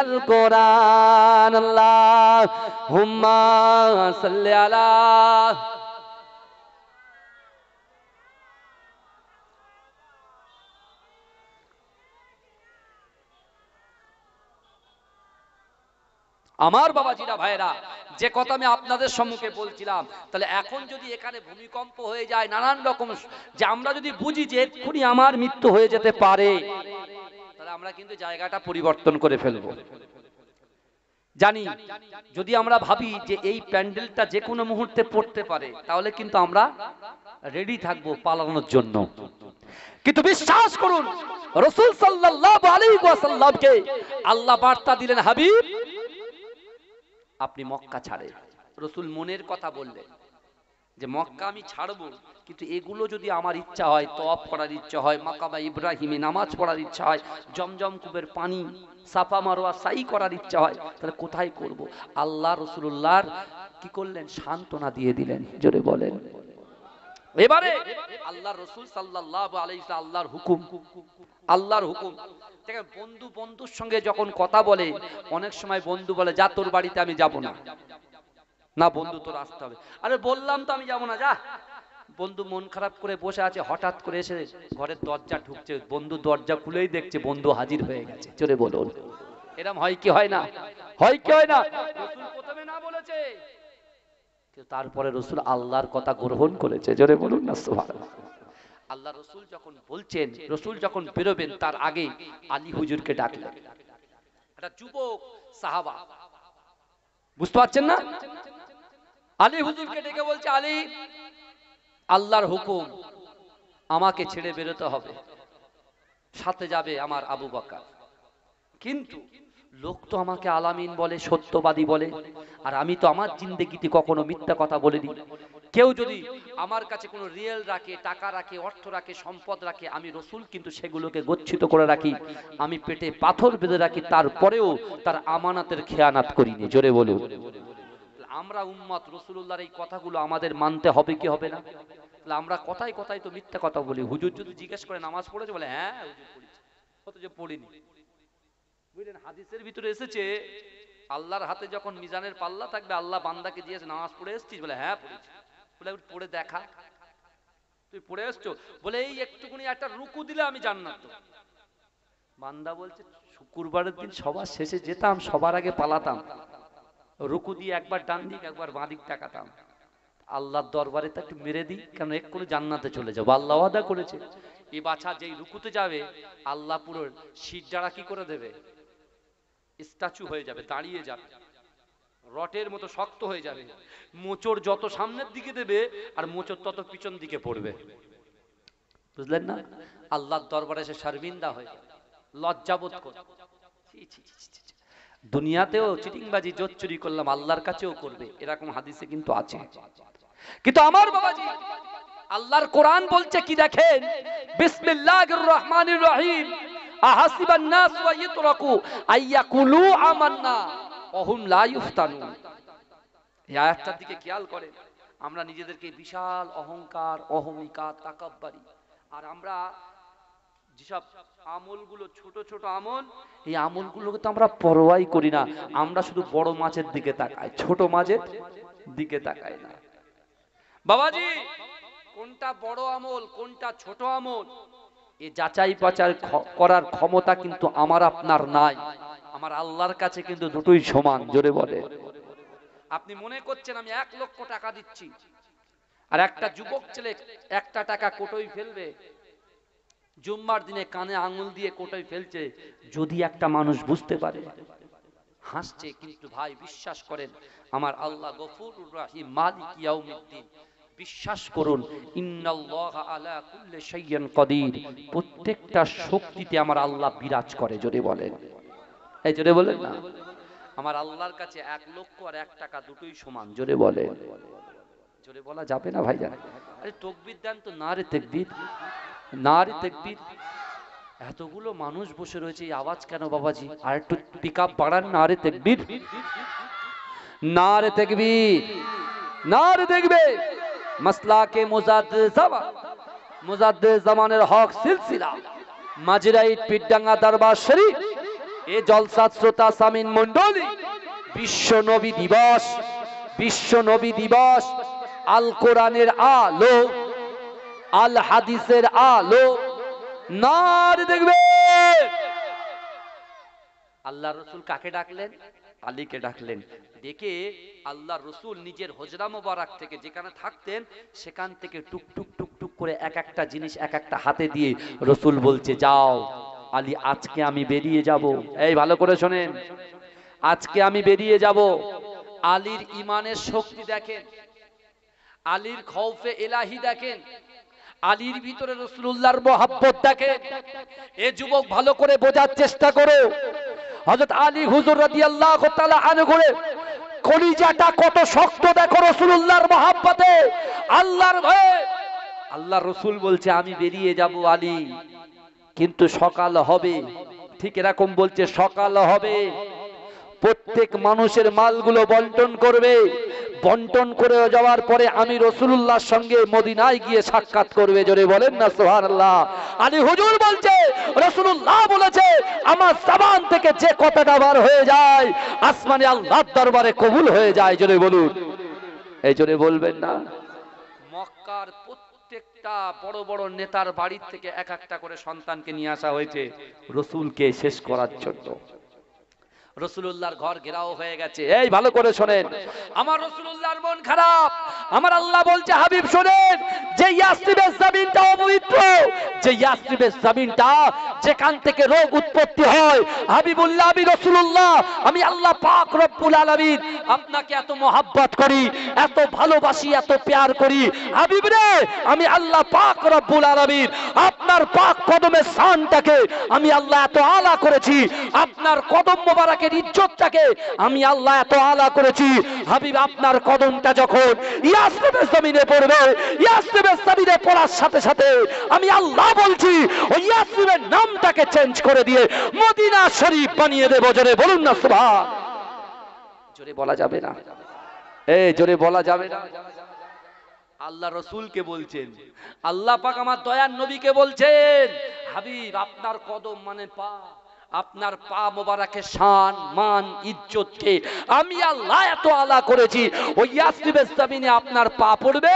A: আল কোরআন। আল্লাহুম্মা সাল্লি আলা। আমার বাবাজিরা ভাইরা, যে কথা আমি আপনাদের সম্মুখে বলছিলাম, তাহলে এখন যদি এখানে ভূমিকম্প হয়ে যায়, নানান রকম, যে আমরা যদি বুঝি যে এক্ষুনি আমার মৃত্যু হয়ে যেতে পারে, তাহলে আমরা কিন্তু জায়গাটা পরিবর্তন করে ফেলবো। জানি যদি আমরা ভাবি যে এই প্যান্ডেলটা যে কোনো মুহূর্তে পড়তে পারে, তাহলে কিন্তু আমরা রেডি থাকবো পালানোর জন্য। কিন্তু বিশ্বাস করুন, রাসূল সাল্লাল্লাহু আলাইহি ওয়াসাল্লামকে আল্লাহ বার্তা দিলেন, হাবিব আপনি মক্কা ছাড়েন। রাসূল মনের কথা বললেন যে মক্কা আমি ছাড়বো, কিন্তু এগুলো যদি আমার ইচ্ছা হয়, তওয়াফ করার ইচ্ছা হয়, মাকামে ইব্রাহিমে নামাজ পড়ার ইচ্ছা হয়, জমজম কূপের পানি, সাফা মারওয়া সাই করার ইচ্ছা হয়, তাহলে কোথায় করব? আল্লাহ রাসূলুল্লাহর কি করলেন? সান্ত্বনা দিয়ে দিলেন। জোরে বলেন। এবারে আল্লাহর রাসূল সাল্লাল্লাহু আলাইহি ওয়াসাল্লাম আল্লাহর হুকুম, আল্লাহর হুকুম। দেখেন বন্ধু বন্ধুর সঙ্গে যখন কথা বলে, অনেক সময় বন্ধু বলে যা তোর বাড়িতে আমি যাব না। না বন্ধু তোর আসতে হবে। আরে বললাম তো আমি যাব না, যা। বন্ধু মন খারাপ করে বসে আছে, হঠাৎ করে এসে ঘরের দরজা ঢুকছে, বন্ধু দরজা খুলেই দেখছে বন্ধু হাজির হয়ে গেছে। চলে বলুন, এরকম হয় কি হয় না? হয় কি হয় না? রাসূল প্রথমে না বলেছে, কিন্তু তারপরে রাসূল আল্লাহর কথা গ্রহণ করেছে। জোরে বলুন না সুবহানাল্লাহ। আল্লাহ রাসূল যখন বলছেন, রাসূল যখন বেরোবেন তার আগে আলী হুজুরকে ডাকলেন। একটা যুবক সাহাবা, বুঝতে পারছেন না? আলী হুজুরকে ডেকে বলছে, আলী আল্লাহর হুকুম, আমাকে ছেড়ে বেরোতে হবে, সাথে যাবে আমার আবু বকর। কিন্তু লোক তো আমাকে আলামিন বলে, সত্যবাদী বলে, আর আমি তো আমার জিন্দেগিতে কখনো মিথ্যা কথা বলিনি। কেউ যদি আমার কাছে কোনো রিয়েল রাখে, টাকা রাখে, অর্থ রাখে, সম্পদ রাখে, আমি রাসূল কিন্তু সেগুলোকে গচ্ছিত করে রাখি, আমি পেটে পাথর বেঁধে রাখি, তারপরেও তার আমানাতের খেয়ানাত করিনি। জোরে বলুন। আমরা উম্মত, রাসূলুল্লাহর এই কথাগুলো আমাদের মানতে হবে কি হবে না? তাহলে আমরা কথায় কথায় তো মিথ্যা কথা বলি। হুজুর যদি জিজ্ঞেস করে নামাজ পড়েছে, বলে হ্যাঁ হুজুর পড়েছি, অথচ পড়িনি। বুঝলেন, হাদিসের ভিতরে এসেছে আল্লাহর হাতে যখন মিজানের পাল্লা থাকবে, আল্লাহ বান্দাকে দিয়েছে নামাজ পড়ে এসেছিস, বলে হ্যাঁ পড়েছি। বলে পড়ে দেখা, তুই পড়ে এসছো? বলে এই একটুকুনি একটা রুকু দিলে আমি জান্নাত। বান্দা বলছে শুক্রবারের দিন সবার শেষে যেতাম, সবার আগে পালাতাম, রুকু দিয়ে একবার ডান দিক একবার বাঁ দিক তাকাতাম। আল্লাহর দরবারে তা একটু মেরে দিই, কারণ এক্ষুনি জান্নাতে চলে যাবো, আল্লাহ ওয়াদা করেছে। এই বাছা যেই রুকুতে যাবে, আল্লাহ পুরো শিরদাঁড়া কি করে দেবে? স্ট্যাচু হয়ে যাবে, দাঁড়িয়ে যাবে, রটের মতো শক্ত হয়ে যাবে। মোচড় যত সামনের দিকে দেবে, আর মোচড় তত পিছন দিকে পড়বে। বুঝলেন না? আল্লাহর দরবারে এসে শর্মিন্দা হয়ে যাবে, লজ্জাবোধ করবে। দুনিয়াতেও চিটিংবাজি জোর চুরি করলাম, আল্লাহর কাছেও করবে, এরকম হাদিসে কিন্তু আছে। কিন্তু আমার বাবাজি, আল্লাহর কোরআন বলছে কি দেখেন, বিসমিল্লাহির রহমানির রহিম, আহাসিবান নাস ওয়া ইতরাকু আইয়াকুলু আমান্না ওয়া হুম লা ইফতানুন। এই আয়াতটার দিকে খেয়াল করেন। আমরা নিজেদেরকে বিশাল অহংকার, অহমিকা, তাকাব্বুরি, আর আমরা যেসব আমলগুলো ছোট ছোট আমল, এই আমলগুলোকে তো আমরা পরোয়াই করি না। আমরা শুধু বড় মাছের দিকে তাকাই, ছোট মাছের দিকে তাকাই না। বাবাজি, কোনটা বড় আমল, কোনটা ছোট আমল, এ যাচাই বাছাই করার ক্ষমতা কিন্তু আমার আপনার নাই। আমার আল্লাহর কাছে কিন্তু দুটোই সমান। জোরে বলে। আপনি মনে করছেন আমি 1 লক্ষ টাকা দিচ্ছি, আর একটা যুবক ছেলে 1টা টাকা কোটোই ফেলবে, জুম্মার দিনে কানে আঙুল দিয়ে কোটোই ফেলছে, যদি একটা মানুষ বুঝতে পারে, হাসছে। কিন্তু ভাই বিশ্বাস করেন, আমার আল্লাহ গফুরুর রহিম, মালিক ইয়াউমিদ্দিন, বিশ্বাস করুন, ইন্নাল্লাহা আলা কুল্লি শাইইন কাদির, প্রত্যেকটা শক্তিতে আমার আল্লাহ বিরাজ করে। জোরে বলেন, এই জোরে বলেন না। আমার আল্লাহর কাছে 1 লক্ষ আর 1 টাকা দুটোই সমান। জোরে বলেন। জোরে বলা যাবে না ভাইজান? আরে তাকবীর দেন তো, না রে তাকবীর, না রে তাকবীর। এতগুলো মানুষ বসে রয়েছে, এই আওয়াজ কেন বাবাজি? আর একটু পিকআপ বাড়ান, না রে তাকবীর, না রে তাকবীর, না রে তাকবীর। মাসলাকে মুজাদ্দিদ জামানের হক সিলসিলা মাজিরাইট পীরডাঙ্গা দরবার শরীফ, এ জলসা শ্রোতা সামিন মণ্ডলী, বিশ্ব নবী দিবস, বিশ্ব নবী দিবস, আল কোরআনের আলো, আল হাদিসের আলো, নারে দেখবে। আল্লাহর রাসূল কাকে ডাকলেন? আলীকে ডাকলেন। ডেকে আল্লাহর রাসূল নিজের হুজরা মোবারক থেকে, যেখানে থাকতেন সেখান থেকে টুক টুক টুক টুক করে এক একটা জিনিস এক একটা হাতে দিয়ে রাসূল বলছে, যাও আলী, আজকে আমি বেরিয়ে যাব। এই ভালো করে শোনেন, আজকে আমি বেরিয়ে যাব। আলীর ইমানের শক্তি দেখেন, আলীর খৌফে ইলাহি দেখেন, আলীর ভিতরে রাসূলুল্লাহর মহব্বত দেখেন। এ যুবক ভালো করে বোঝার চেষ্টা করো, হযরত আলী হুজুর রাদিয়াল্লাহু তাআলা আনহু কলিজাটা কত শক্ত দেখো রাসূলুল্লাহর মহব্বতে, আল্লাহর ভয়ে। আল্লাহ রসুল বলছে আমি বেরিয়ে যাব আলী, কিন্তু সকাল হবে। ঠিক এরকম বলছে সকাল হবে, প্রত্যেক মানুষের মালগুলো বন্টন করবে, বন্টন করে যাওয়ার পরে আমি রাসূলুল্লাহর সঙ্গে মদিনায় গিয়ে সাক্ষাৎ করবে। জোরে বলেন না সুবহানাল্লাহ। আলী হুজুর বলছে রাসূলুল্লাহ বলেছে আমার জবান থেকে যে কথাটা বার হয়ে যায় আসমানে আল্লাহর দরবারে কবুল হয়ে যায়। জোরে বলুন, এই জোরে বলবেন না। মক্কার প্রত্যেকটা বড় বড় নেতার বাড়ির থেকে এক একটা করে সন্তানকে নিয়ে আসা হয়েছে রাসূলকে শেষ করার জন্য। রাসূলুল্লাহর ঘর ঘেরাও হয়ে গেছে। এই ভালো করে শোনেন, আমার রাসূলুল্লাহর মন খারাপ। আমার আল্লাহ বলছে হাবিব শোনেন, যে ইয়াসরিবের জমিনটা অপবিত্র, যে ইয়াসরিবের জমিনটা যেখান থেকে রোগ উৎপত্তি হয়, হাবিবুল্লাহ আমি রাসূলুল্লাহ আমি আল্লাহ পাক রব্বুল আলামিন আপনাকে এত মহব্বত করি, এত ভালোবাসি, এত প্যার করি। হাবিব রে, আমি আল্লাহ পাক রব্বুল আলামিন আপনার পাক কদমের শানটাকে আমি আল্লাহ এত আলা করেছি, আপনার কদম মোবারকের ইজ্জতটাকে আমি আল্লাহ এত আলা করেছি। হাবিব আপনার কদমটা যখন ইয়াসরিবের জমিনে পড়বে, ইয়াসরিবের জমিনে পড়ার সাথে সাথে আমি আল্লাহ বলছি ওই ইয়াসরিবের নামটাকে চেঞ্জ করে দিয়ে মদিনা শরীফ বানিয়ে দেব। জোরে বলুন না সুবহান। জোরে বলা যাবে না, এই জোরে বলা যাবে না। আল্লাহ রসুলকে বলছেন, আল্লাহ পাক আমার দয়ার নবীকে বলছেন হাবিব আপনার কদম মানে পা, আপনার পা মোবারকের শান মান ইজ্জতকে আমি আল্লাহ এত আলা করেছি। ওই ইয়াসরিবের জমিনে আপনার পা পড়বে,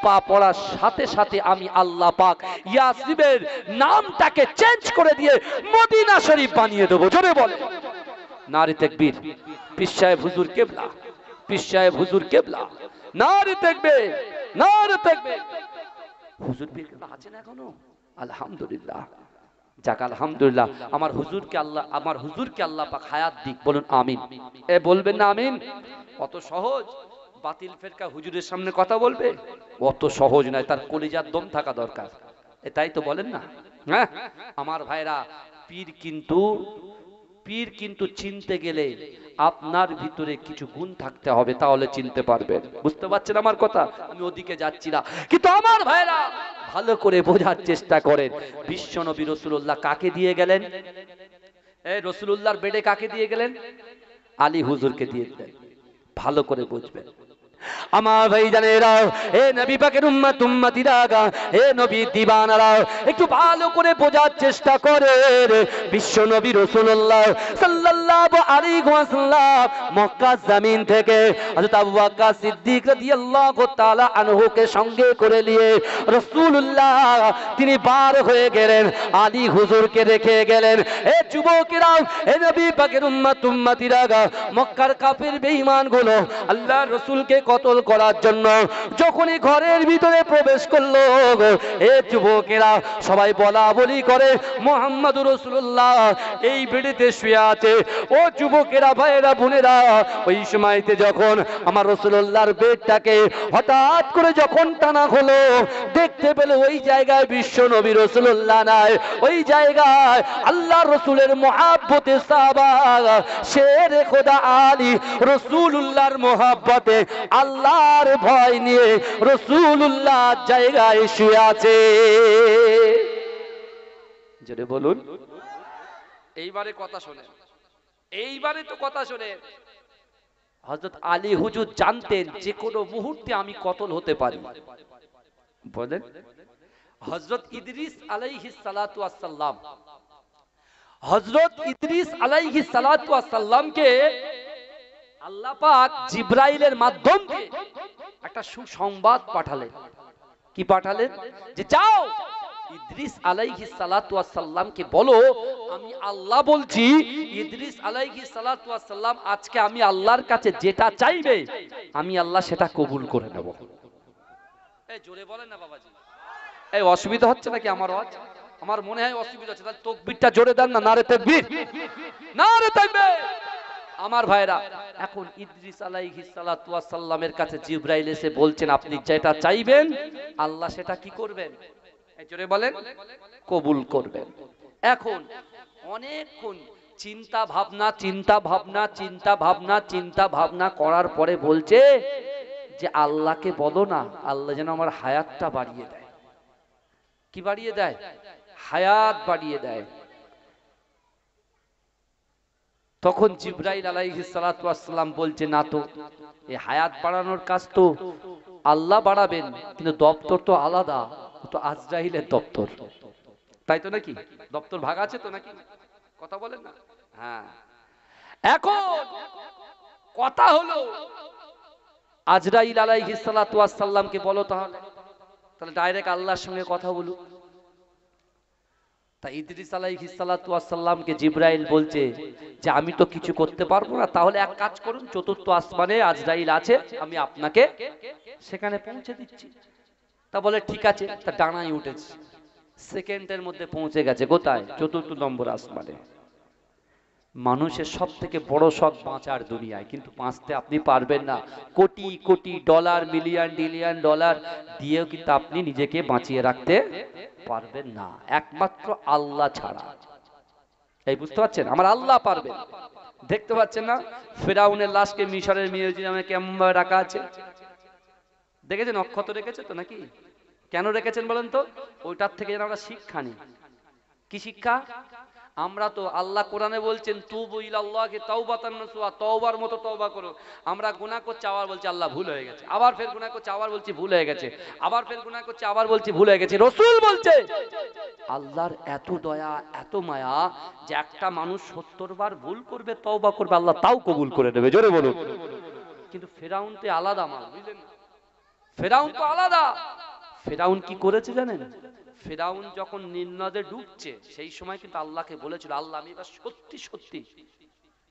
A: পা পড়ার সাথে সাথে আমি আল্লাহ পাক ইয়াসরিবের নামটাকে চেঞ্জ করে দিয়ে মদিনা শরীফ বানিয়ে দেবো। জোরে বলে নারে তাকবীর। পীর সাহেব হুজুর কেবলা, পীর সাহেব হুজুর কেবলা, নারে তাকবীর, নারে তাকবীর। হুজুর পীর কেবলা আছেন এখনো? আলহামদুলিল্লাহ, যাক আলহামদুলিল্লাহ। আমার হুজুরকে আল্লাহ, আমার হুজুরকে আল্লাহ পাক হায়াত দিক। বলুন আমিন। এ বলবেন না আমিন? অত সহজ বাতিল ফেরকা হুজুরের সামনে কথা বলবে? অত সহজ নয়, তার কলিজার দম থাকা দরকার। তাই তো বলেন না? হ্যাঁ আমার ভাইরা, পীর কিন্তু চিনতে গেলে আপনার ভিতরে কিছু গুণ থাকতে হবে, তাহলে চিনতে পারবেন। বুঝতে পারছেন আমার কথা? আমি ওদিকে যাচ্ছি না, কিন্তু আমার ভাইরা ভালো করে বোঝার চেষ্টা করেন। বিশ্ব নবী রাসূলুল্লাহ কাকে দিয়ে গেলেন? এই রাসূলুল্লাহর বেডে কাকে দিয়ে গেলেন? আলী হুজুরকে দিয়ে দিলেন। ভালো করে বুঝবেন আমার ভাইজানেরা, এ নবী পাকের উম্মত উম্মতিরা, এ নবী দিবানারা, একটু ভালো করে বোঝার চেষ্টা করেন। বিশ্ব নবী রাসূলুল্লাহ সাল্লাল্লাহু আলাইহি ওয়াসাল্লাম মক্কা জমিন থেকে হযরত আবু বকর সিদ্দিক রাদিয়াল্লাহু তাআলা আনহুকে সঙ্গে করে নিয়ে রাসূলুল্লাহ তিনি বার হয়ে গেলেন, আলী হুজুরকে রেখে গেলেন। এ যুবকেরা, এ নবী পাকের উম্মত উম্মতিরা, মক্কার কাফির বেঈমানগুলো আল্লাহর রাসূলকে কতল করার জন্য যখনই ঘরের ভিতরে প্রবেশ করলো, এ যুবকেরা সবাই বলা বলি করে মুহাম্মদুর রাসূলুল্লাহ এই বেড়িতে শুয়ে আছে। ও যুবকেরা, ভাইয়েরা, বোনেরা, ওই সময়তে যখন আমার রাসূলুল্লাহর বেডটাকে হঠাৎ করে যখন টানা হলো, দেখতে পেল ওই জায়গায় বিশ্ব নবী রাসূলুল্লাহ নাই, ওই জায়গায় আল্লাহ রাসূলের মুহাব্বতে সাহাবা শেরে খোদা আলী রাসূলুল্লাহর মুহাব্বতে আল্লাহর ভয় নিয়ে রাসূলুল্লাহ জায়গায় শুয়ে আছে। জোরে বলুন। এইবারে কথা শোনেন, এইবারে তো কথা শোনেন। হযরত আলী হুজুর জানতেন যে কোনো মুহূর্তে আমি কতল হতে পারি। বলেন, হযরত ইদ্রিস আলাইহিস সালাতু ওয়াস সালাম, হযরত ইদ্রিস আলাইহিস সালাতু ওয়াস সালামকে আল্লাহ পাক জিবরাইলের মাধ্যমে একটা সুসংবাদ পাঠালেন। কি পাঠালেন? যে যাও ইদ্রিস আলাইহিস সালাতু ওয়াস সালামকে বলো আমি আল্লাহ বলছি, ইদ্রিস আলাইহিস সালাতু ওয়াস সালাম আজকে আমি আল্লাহর কাছে যেটা চাইবে আমি আল্লাহ সেটা কবুল করে নেব। এই জোরে বলেন না বাবাজি। এই অসুবিধা হচ্ছে নাকি আমার আওয়াজ? আমার মনে হয় অসুবিধা হচ্ছে। তাহলে তাকবীরটা জোরে দেন না, নারে তাকবীর, নারে তাকবীর। আমার ভাইরা, এখন ইদ্রিস আলাইহিস সালাতু ওয়াস সালামের কাছে জিবরাইল এসে বলছেন আপনি যেটা চাইবেন আল্লাহ সেটা কি করবেন? এই জোরে বলেন, কবুল করবেন। এখন অনেকক্ষণ চিন্তা ভাবনা চিন্তা ভাবনা চিন্তা ভাবনা চিন্তা ভাবনা করার পরে বলছে যে আল্লাহকে বলো না আল্লাহ যেন আমার হায়াতটা বাড়িয়ে দেয়। কি বাড়িয়ে দেয়? হায়াত বাড়িয়ে দেয়। তখন জিবরাইল আলাইহিস সালাতু ওয়াস সালাম বলছে না তো, এই হায়াত বাড়ানোর কাজ তো আল্লাহ বাড়াবেন, কিন্তু দপ্তর তো আলাদা, তো আজরাইলের দপ্তর, তাই তো নাকি? দপ্তর ভাগ আছে তো নাকি? কথা বলেন না? হ্যাঁ। এখন কথা হলো আজরাইল আলাইহিস সালাতু ওয়াস সালামকে বলো তাহলে ডাইরেক্ট আল্লাহর সঙ্গে কথা বলুক। তা ইদ্রিস আলাইহিস সালাতু ওয়াস সালামকে জিবরাইল বলছে যে আমি তো কিছু করতে পারবো না, তাহলে এক কাজ করুন, চতুর্থ আসমানে আজরাইল আছে, আমি আপনাকে সেখানে পৌঁছে দিচ্ছি। তা বলে ঠিক আছে। তা ডানায় উঠেছে, সেকেন্ডের মধ্যে পৌঁছে গেছে কোথায়? চতুর্থ নম্বর আসমানে। মানুষের সব থেকে বড় শখ বাঁচার দুনিয়ায়, কিন্তু বাঁচতে আপনি পারবেন না। Crore crore dollar, million ডিলিয়ন dollar দিয়েও কিন্তু আপনি নিজেকে বাঁচিয়ে রাখতে পারবেন না, একমাত্র আল্লাহ ছাড়া। এই বুঝতে পারছেন? আমার আল্লাহ পারবেন। দেখতে পাচ্ছেন না ফেরাউনের লাশকে মিশরের মিউজিয়ামে কেমন ভাবে রাখা আছে? দেখেছেন? অক্ষত রেখেছে তো নাকি? কেন রেখেছেন বলেন তো? ওইটার থেকে যেন আমরা শিক্ষা নিই। কি শিক্ষা? আমরা তো আল্লাহ কোরআনে বলছেন তুবু ইলাল্লাহি তাওবাতান নাসুহা, তওবার মতো তওবা করো। আমরা গুনাহ করছি আবার বলছি আল্লাহ ভুল হয়ে গেছে, আবার ফের গুনাহ করছি আবার বলছি ভুল হয়ে গেছে, আবার ফের গুনাহ করছি আবার বলছি ভুল হয়ে গেছে। রাসূল বলছে আল্লাহর এত দয়া এত মায়া যে একটা মানুষ 70 বার ভুল করবে, তওবা করবে, আল্লাহ তাও কবুল করে নেবে। জোরে বলুন। কিন্তু ফেরাউন তো আলাদা মাল, বুঝলেন না? ফেরাউন তো আলাদা। ফেরাউন কি করেছে জানেন? ফেরাউন যখন নীল নদে ডুবছে সেই সময় কিন্তু আল্লাহকে বলেছিল আল্লাহ আমি এবার সত্যি সত্যি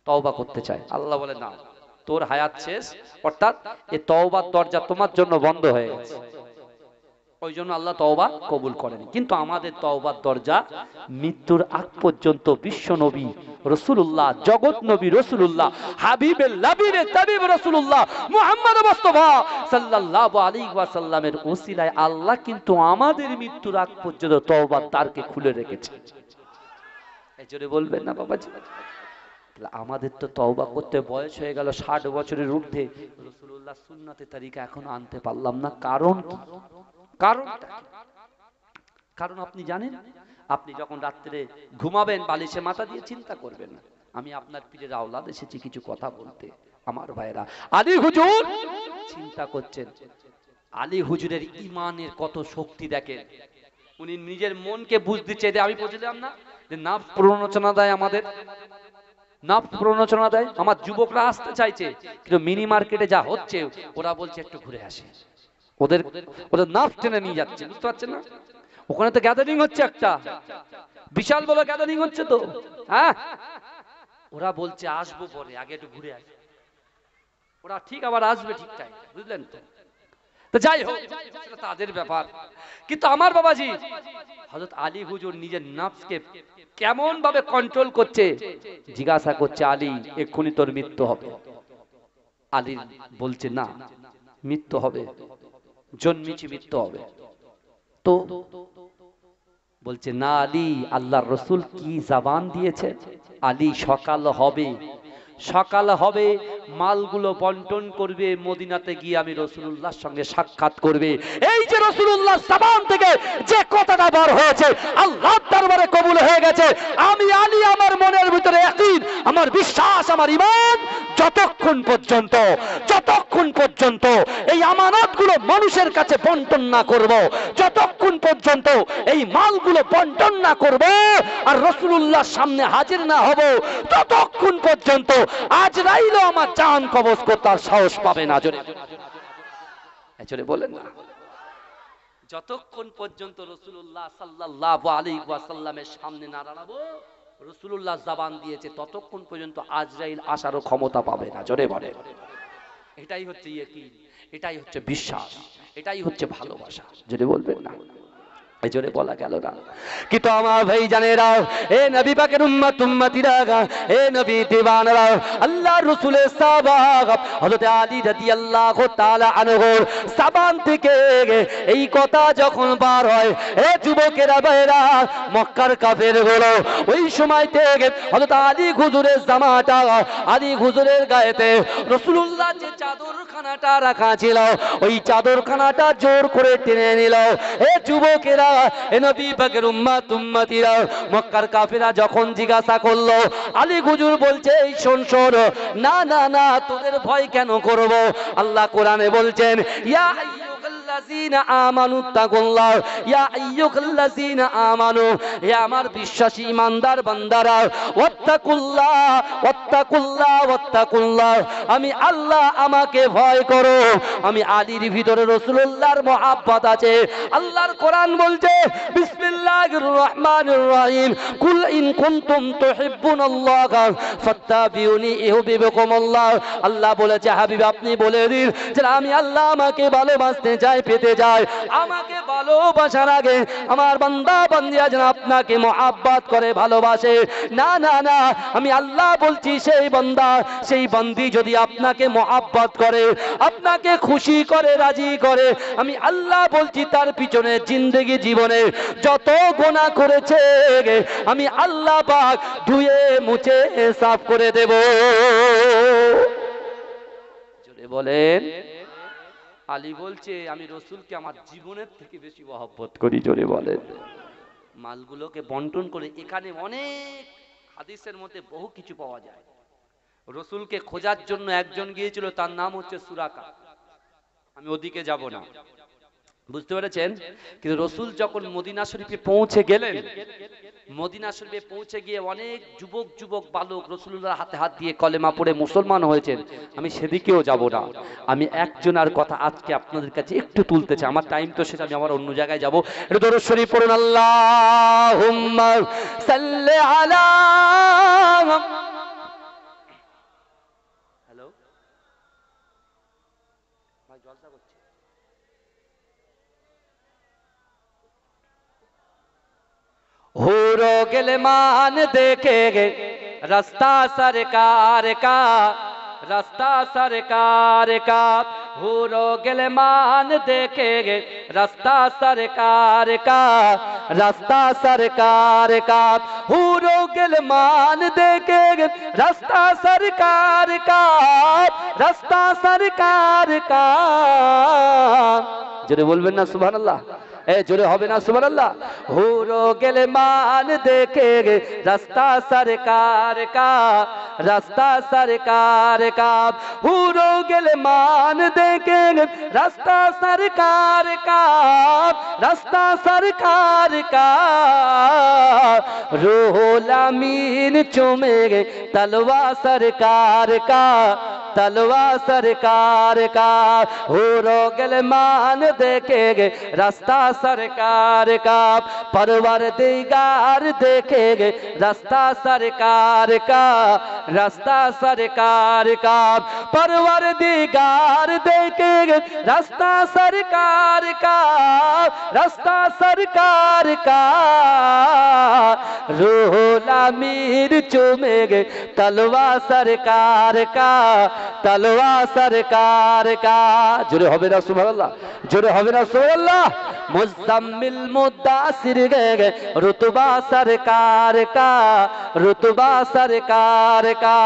A: তওবা করতে চাই। আল্লাহ বলে না, তোর হায়াত শেষ, অর্থাৎ এই তওবার দরজা তোমার জন্য বন্ধ হয়ে গেছে। ওই জন্য আল্লাহ তওবা কবুল করেনি। কিন্তু আমাদের তওবার দরজা মৃত্যুর আগ পর্যন্ত বিশ্ব নবী রাসূলুল্লাহ, জগৎ নবী রাসূলুল্লাহ, হাবিবে লাবিবে তাবিব রাসূলুল্লাহ মুহাম্মদ মুস্তাফা সাল্লাল্লাহু আলাইহি ওয়াসাল্লামের ওসিলায় আল্লাহ কিন্তু আমাদের মৃত্যুর আগ পর্যন্ত তওবার দ্বারকে খুলে রেখেছে। এই জোরে বলবেন না বাবাজি? আমাদের তো তওবা করতে বয়স হয়ে গেল 60 বছরের ঊর্ধ্বে, রাসূলুল্লাহ সুন্নাতে তারিকা এখনো আনতে পারলাম না। কারণ কি? কারণ আপনি জানেন, আপনি যখন রাত্রে ঘুমাবেন বালিশে মাথা দিয়ে চিন্তা করবেন না আমি আপনার পীরের আওলাদ এসেছি কিছু কথা বলতে। আমার ভাইরা, আলী হুজুর চিন্তা করছেন, আলী হুজুরের ঈমানের কত শক্তি দেখেন। উনি নিজের মনকে বুঝ দিচ্ছে যে আমি বুঝলাম না যে নাফস প্ররোচনা দেয়, আমাদের নাফস প্ররোচনা দেয়। আমার যুবকরা আসতে চাইছে কিন্তু মিনি মার্কেটে যা হচ্ছে ওরা বলছে একটু ঘুরে আসে, ওদের নাফস টেনে নিয়ে যাচ্ছে। বুঝতে পারছেন না? ওখানে তো গ্যাদারিং হচ্ছে, একটা বিশাল বড় গ্যাদারিং হচ্ছে তো, হ্যাঁ। ওরা বলছে আসবো পরে, আগে একটু ঘুরে আসবে। ওরা ঠিক আবার আসবে ঠিক টাইম, বুঝলেন তো? তো যাই হোক, সেটা তাদের ব্যাপার। কিন্তু আমার বাবাজি হযরত আলী হুজুর নিজের নফসকে কেমন ভাবে কন্ট্রোল করছে, জিজ্ঞাসা করছে আলী এক্ষুনি তোর মৃত্যু হবে। আলী বলছে না, মৃত্যু হবে, জন্মিছি মৃত্যু হবে। তো বলছে না আলী, আল্লাহর রাসূল কি জবান দিয়েছে, আলী সকাল হবে, সকাল হবে, মালগুলো বন্টন করবে, মদিনাতে গিয়ে আমি রাসূলুল্লাহর সঙ্গে সাক্ষাৎ করবে। এই যে রাসূলুল্লাহর জবান থেকে যে কথাটা বার হয়েছে আল্লাহর দরবারে কবুল হয়ে গেছে। আমি আলী আমার মনের ভিতরে ইয়াকিন, আমার বিশ্বাস, আমার ঈমান যতক্ষণ পর্যন্ত এই আমানতগুলো মানুষের কাছে বন্টন না করব, যতক্ষণ পর্যন্ত এই মালগুলো বন্টন না করব আর রাসূলুল্লাহর সামনে হাজির না হব, ততক্ষণ পর্যন্ত আজরাইলও আমার জান কবজ করতে সাহস পাবে না। জোরে বলেন না। যতক্ষণ পর্যন্ত রাসূলুল্লাহ সাল্লাল্লাহু আলাইহি ওয়াসাল্লামের সামনে না দাঁড়াবো, রাসূলুল্লাহ জবান দিয়েছে, ততক্ষণ পর্যন্ত আজরাইল আসারও ক্ষমতা পাবে না। জোরে বলেন। এটাই হচ্ছে ইয়াকিন, এটাই হচ্ছে বিশ্বাস, এটাই হচ্ছে ভালোবাসা। যদি বলবেন না, এই জোরে বলা গেল না। কিন্তু আমার ভাই জানেরা, এ নবী পাকের উম্মত উম্মতিরা, এ নবী দিওয়ানারা, আল্লাহর রাসূলের সাহাবা হযরত আলী রাদিয়াল্লাহু তাআলা আনহুর সাবান থেকে এই কথা যখন বার হয়, এ যুবকেরা ভাইরা, মক্কার কাফেরগুলো ওই সময় থেকে হযরত আলী হুজুরের জামাটা, আলী হুজুরের গায়েতে রাসূলুল্লাহ যে চাদরখানাটা রাখা ছিল, ওই চাদরখানাটা জোর করে টেনে নিল। এ যুবকেরা, এ নবী পাকের উম্মত উম্মতিরা, মক্কার কাফেররা যখন জিজ্ঞাসা করলো, আলী হুজুর বলছে, এই শোন শোন, না না না, তোদের ভয় কেন করব? আল্লাহ কোরআনে বলছেন, ইয়া আইয়ুহাল্লাযীনা আমানু তাকুল্লাহ, ইয়া আইয়ুহাল্লাযীনা আমানু, হে আমার বিশ্বাসী ইমানদার বান্দারা, ওয়াত্তাকুল্লাহ ওয়াত্তাকুল্লাহ ওয়াত্তাকুল্লাহ, আমি আল্লাহ, আমাকে ভয় করো। আমি আলীর ভিতরে রাসূলুল্লাহর মহব্বত আছে। আল্লাহর কোরআন বলছে, বিসমিল্লাহির রহমানির রহিম, কুল ইন কুনতুম তুহিব্বুনাল্লাহ ফাত্তাবিউনি ইউহিব্বুকুমুল্লাহ। আল্লাহ বলেছে, হাবিব আপনি বলে দিন যে আমি আল্লাহ আমাকে ভালোবাসতে চাই, পেতে চাই। আমাকে ভালোবাসার আগে আমার বান্দা বান্দিয়া যেন আপনাকে মহব্বত করে, ভালোবাসে। না না না, আমি আল্লাহ বলছি, সেই বান্দা সেই বান্দি যদি আপনাকে মহব্বত করে, আপনাকে খুশি করে, রাজি করে, আমি আল্লাহ বলছি তার পিছনে জিন্দেগি জীবনে যত গুনাহ করেছে আমি আল্লাহ পাক ধুয়ে মুছে সাফ করে দেব। জোরে বলেন। আলী বলছে, আমি রাসূলকে আমার জীবনের থেকে বেশি মহব্বত করি। জোরে বলেন। মালগুলোকে বন্টন করে, এখানে অনেক হাদিসের মধ্যে বহু কিছু পাওয়া যায়। রাসূলকে খোঁজার জন্য একজন গিয়েছিল, তার নাম হচ্ছে সুরাকা। আমি ওদিকে যাব না, বুঝতে পেরেছেন? কিন্তু রাসূল যখন মদিনা শরীফে পৌঁছে গেলেন, মদিনা শরীফে পৌঁছে গিয়ে অনেক যুবক যুবক বালক রাসূলুল্লাহর হাতে হাত দিয়ে কলেমা পড়ে মুসলমান হয়েছেন। আমি সেদিকেও যাব না। আমি একজনের কথা আজকে আপনাদের কাছে একটু তুলতে চাই। আমার টাইম তো শেষ, আমি আমার অন্য জায়গায় যাব। একটু দরুদ শরীফ পড়ুন, আল্লাহুম্মা সাল্লি আলা। হ্যালো ভাই, জলসা করছে। हो गिलमान देखेंगे रास्ता सरकार का, रास्ता सरकार का। हो गिलमान देखेंगे रास्ता सरकार का, रास्ता सरकार का। हो गिलमान देखेंगे रास्ता सरकार का, रास्ता सरकार का। जरे बोलबेन ना सुभानाल्लाह, ए जोरे होबे ना सुभानाल्लाह। हुरो गिलमान देखेंगे रास्ता सरकार का, रास्ता सरकार का। हुरो गिलमान देखेंगे रास्ता सरकार का, रास्ता सरकार का। रूहुल अमीन चूमेंगे तलवा सरकार का, तलवा सरकार का। हुरो गिलमान देखेंगे रास्ता सरकार का, परवरदिगार देखेंगे रास्ता सरकार का, रास्ता सरकार का। परवरदिगार देखेंगे रास्ता सरकार का, रास्ता सरकार का। रूहुल अमीर चूमेंगे तलवा सरकार का, तलवा सरकार का। जोरे होबे ना सुभानाल्लाह, जोरे होबे ना सुभानाल्लाह। मुज़म्मिल मुद्दासिर गए रुतबा सरकार का, रुतबा सरकार का।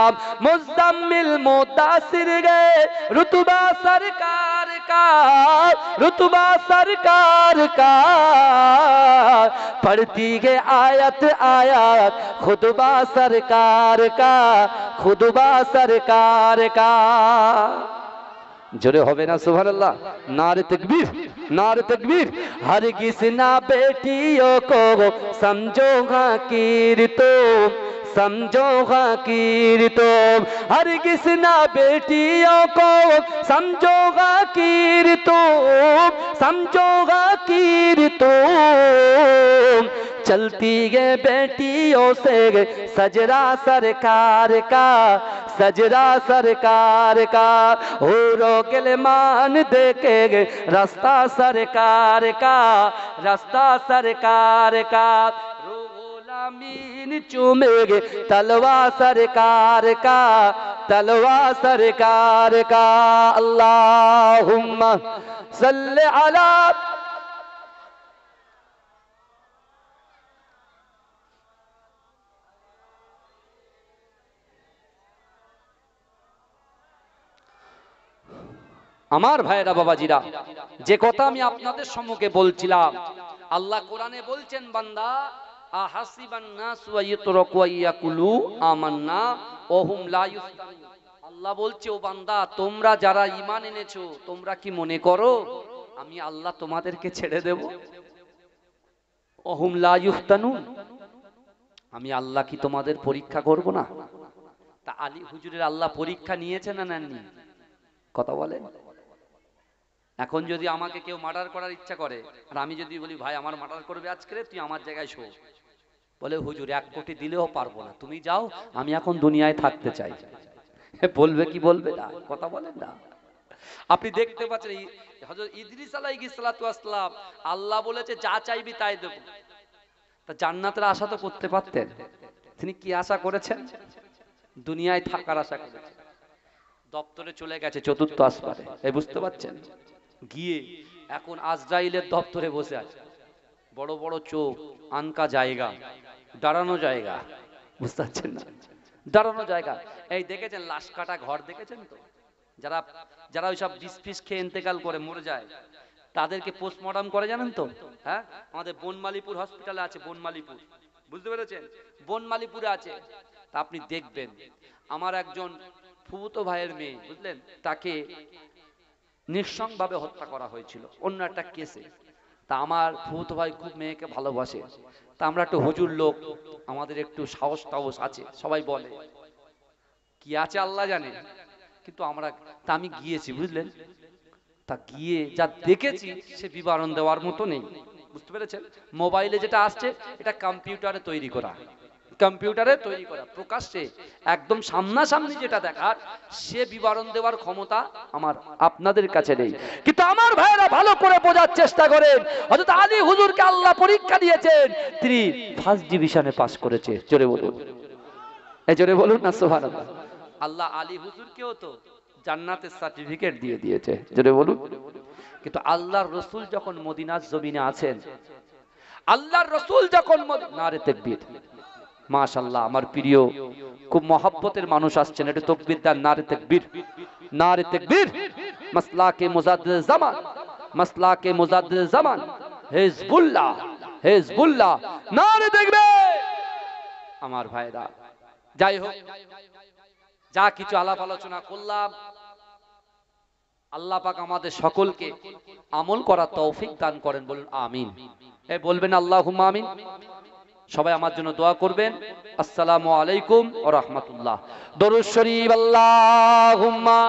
A: मुज़म्मिल मुद्दासिर गए रुतबा सरकार का, रुतबा सरकार का। पढ़ती है आयत आयत खुतबा सरकार का, खुतबा सरकार का। जोरे होबे ना सुभानाल्लाह, नारे तकबीर, नारे तकबीर। हर किस ना बेटियों को समझो हकीर तुम, समझो हकीर तुम। हर किस ना बेटियों को समझो हकीर तुम, समझो हकीर तुम। चलती है बेटियों से सजरा सरकार का, सजरा सरकार का। हो गिलमान देखे रास्ता सरकार का, रास्ता सरकार का। मीन चूमेगे तलवा सरकार का, तलवा सरकार का। अल्लाहुम्मा सल्ले अला। আমার ভাইরা বাবাজিরা, যে কথা আমি আপনাদের সম্মুখে বলছিলাম, আল্লাহ কোরআনে বলছেন বান্দা আহাসিবান নাসু আইয়ুতরাকু আইয়াকুলু আমান্না ওয়া হুম লা ইফতানুন। আল্লাহ বলছে ও বান্দা তোমরা যারা ঈমান এনেছো তোমরা কি মনে করো আমি আল্লাহ তোমাদেরকে ছেড়ে দেব? ওয়া হুম লা ইফতানুন, আমি আল্লাহ কি তোমাদের পরীক্ষা করব না? তা আলী হুজুরের আল্লাহ পরীক্ষা নিয়েছে না নেননি? কথা বলেন। এখন যদি আমাকে কেউ মার্ডার করার ইচ্ছা করে আর আমি যদি বলি ভাই আমার মার্ডার করবে আজকে, তুই আমার জায়গায় শো, বলে হুজুর 1 কোটি দিলেও পারবো না, তুমি যাও, আমি এখন দুনিয়ায় থাকতে চাই, বলবে কি বলবে না? কথা বলেন না। আপনি দেখতে পাচ্ছেন হযরত ইদ্রিস আলাইহিস সালাতু ওয়াস সালাম, আল্লাহ বলেছে যা চাইবি তাই দেব। তা জান্নাতের আশা তো করতে পারতেন, তিনি কি আশা করেছেন? দুনিয়ায় থাকার আশা করেছেন। দপ্তরে চলে গেছে 4র্থ আসমানে, এই বুঝতে পারছেন? গিয়ে এখন আজরাইলের দপ্তরে বসে আছে, বড় বড় চোখ, আনকা জায়গা, দাঁড়ানো জায়গা, বুঝতে পারছেন না? দাঁড়ানো জায়গা। এই দেখেছেন লাশ কাটা ঘর দেখেছেন তো? যারা যারা ওইসব বিষ খেয়ে ইন্তেকাল করে মরে যায় তাদেরকে পোস্টমর্টম করে জানেন তো? হ্যাঁ, আমাদের বনমালীপুর হসপিটালে আছে, বনমালীপুর, বুঝতে পেরেছেন? বনমালীপুরে আছে। তা আপনি দেখবেন আমার একজন ফুফুতো ভাইয়ের মেয়ে, বুঝলেন, তাকে নিঃসংভাবে হত্যা করা হয়েছিল অন্য একটা কেসে। তা আমার ফুফুতো ভাই খুব মেয়েকে ভালোবাসে। তা আমরা একটু হুজুর লোক, আমাদের একটু সাহস টাহস আছে, সবাই বলে কি আছে আল্লাহ জানে, কিন্তু আমরা, তা আমি গিয়েছি, বুঝলেন? তা গিয়ে যা দেখেছি সে বিবরণ দেওয়ার মতো নেই, বুঝতে পেরেছেন? মোবাইলে যেটা আসছে এটা কম্পিউটারে তৈরি করা, কম্পিউটারে তৈরি করা, প্রকাশ্যে একদম সামনাসামনি যেটা দেখার সে বিবরণ দেওয়ার ক্ষমতা আমার আপনাদের কাছে নেই। কিন্তু আমার ভাইরা ভালো করে বোঝার চেষ্টা করেন, হযরত আলী হুজুরকে আল্লাহ পরীক্ষা দিয়েছেন, তিনি ফার্স্ট ডিভিশনে পাস করেছে। জোরে বলুন, এই জোরে বলুন না সুবহানাল্লাহ। আল্লাহ আলী হুজুরকেও তো জান্নাতের সার্টিফিকেট দিয়ে দিয়েছে, জোরে বলুন। কিন্তু আল্লাহর রাসূল যখন মদিনার জমিনে আছেন, আল্লাহর রাসূল যখন নারে তাকবীর, মাশাআল্লাহ, আমার প্রিয় খুব মহব্বতের মানুষ আসছেন, একটু তাকবীর দেন, নারে তাকবীর, নারে তাকবীর। মাসলাকে মুজাদ্দিদ জামান, মাসলাকে মুজাদ্দিদ জামান, হিজবুল্লাহ, হিজবুল্লাহ, নারে তাকবীর। আমার ভাইরা, যাই হোক, যা কিছু আলাপ আলোচনা করলাম, আল্লাহ পাক আমাদের সকলকে আমল করার তৌফিক দান করেন, বলুন আমিন। এই বলবেন আল্লাহুম্মা আমিন। সবাই আমার জন্য দোয়া করবেন। আসসালামু আলাইকুম ওয়া রাহমাতুল্লাহ। দরুদ শরীফ, আল্লাহুম্মা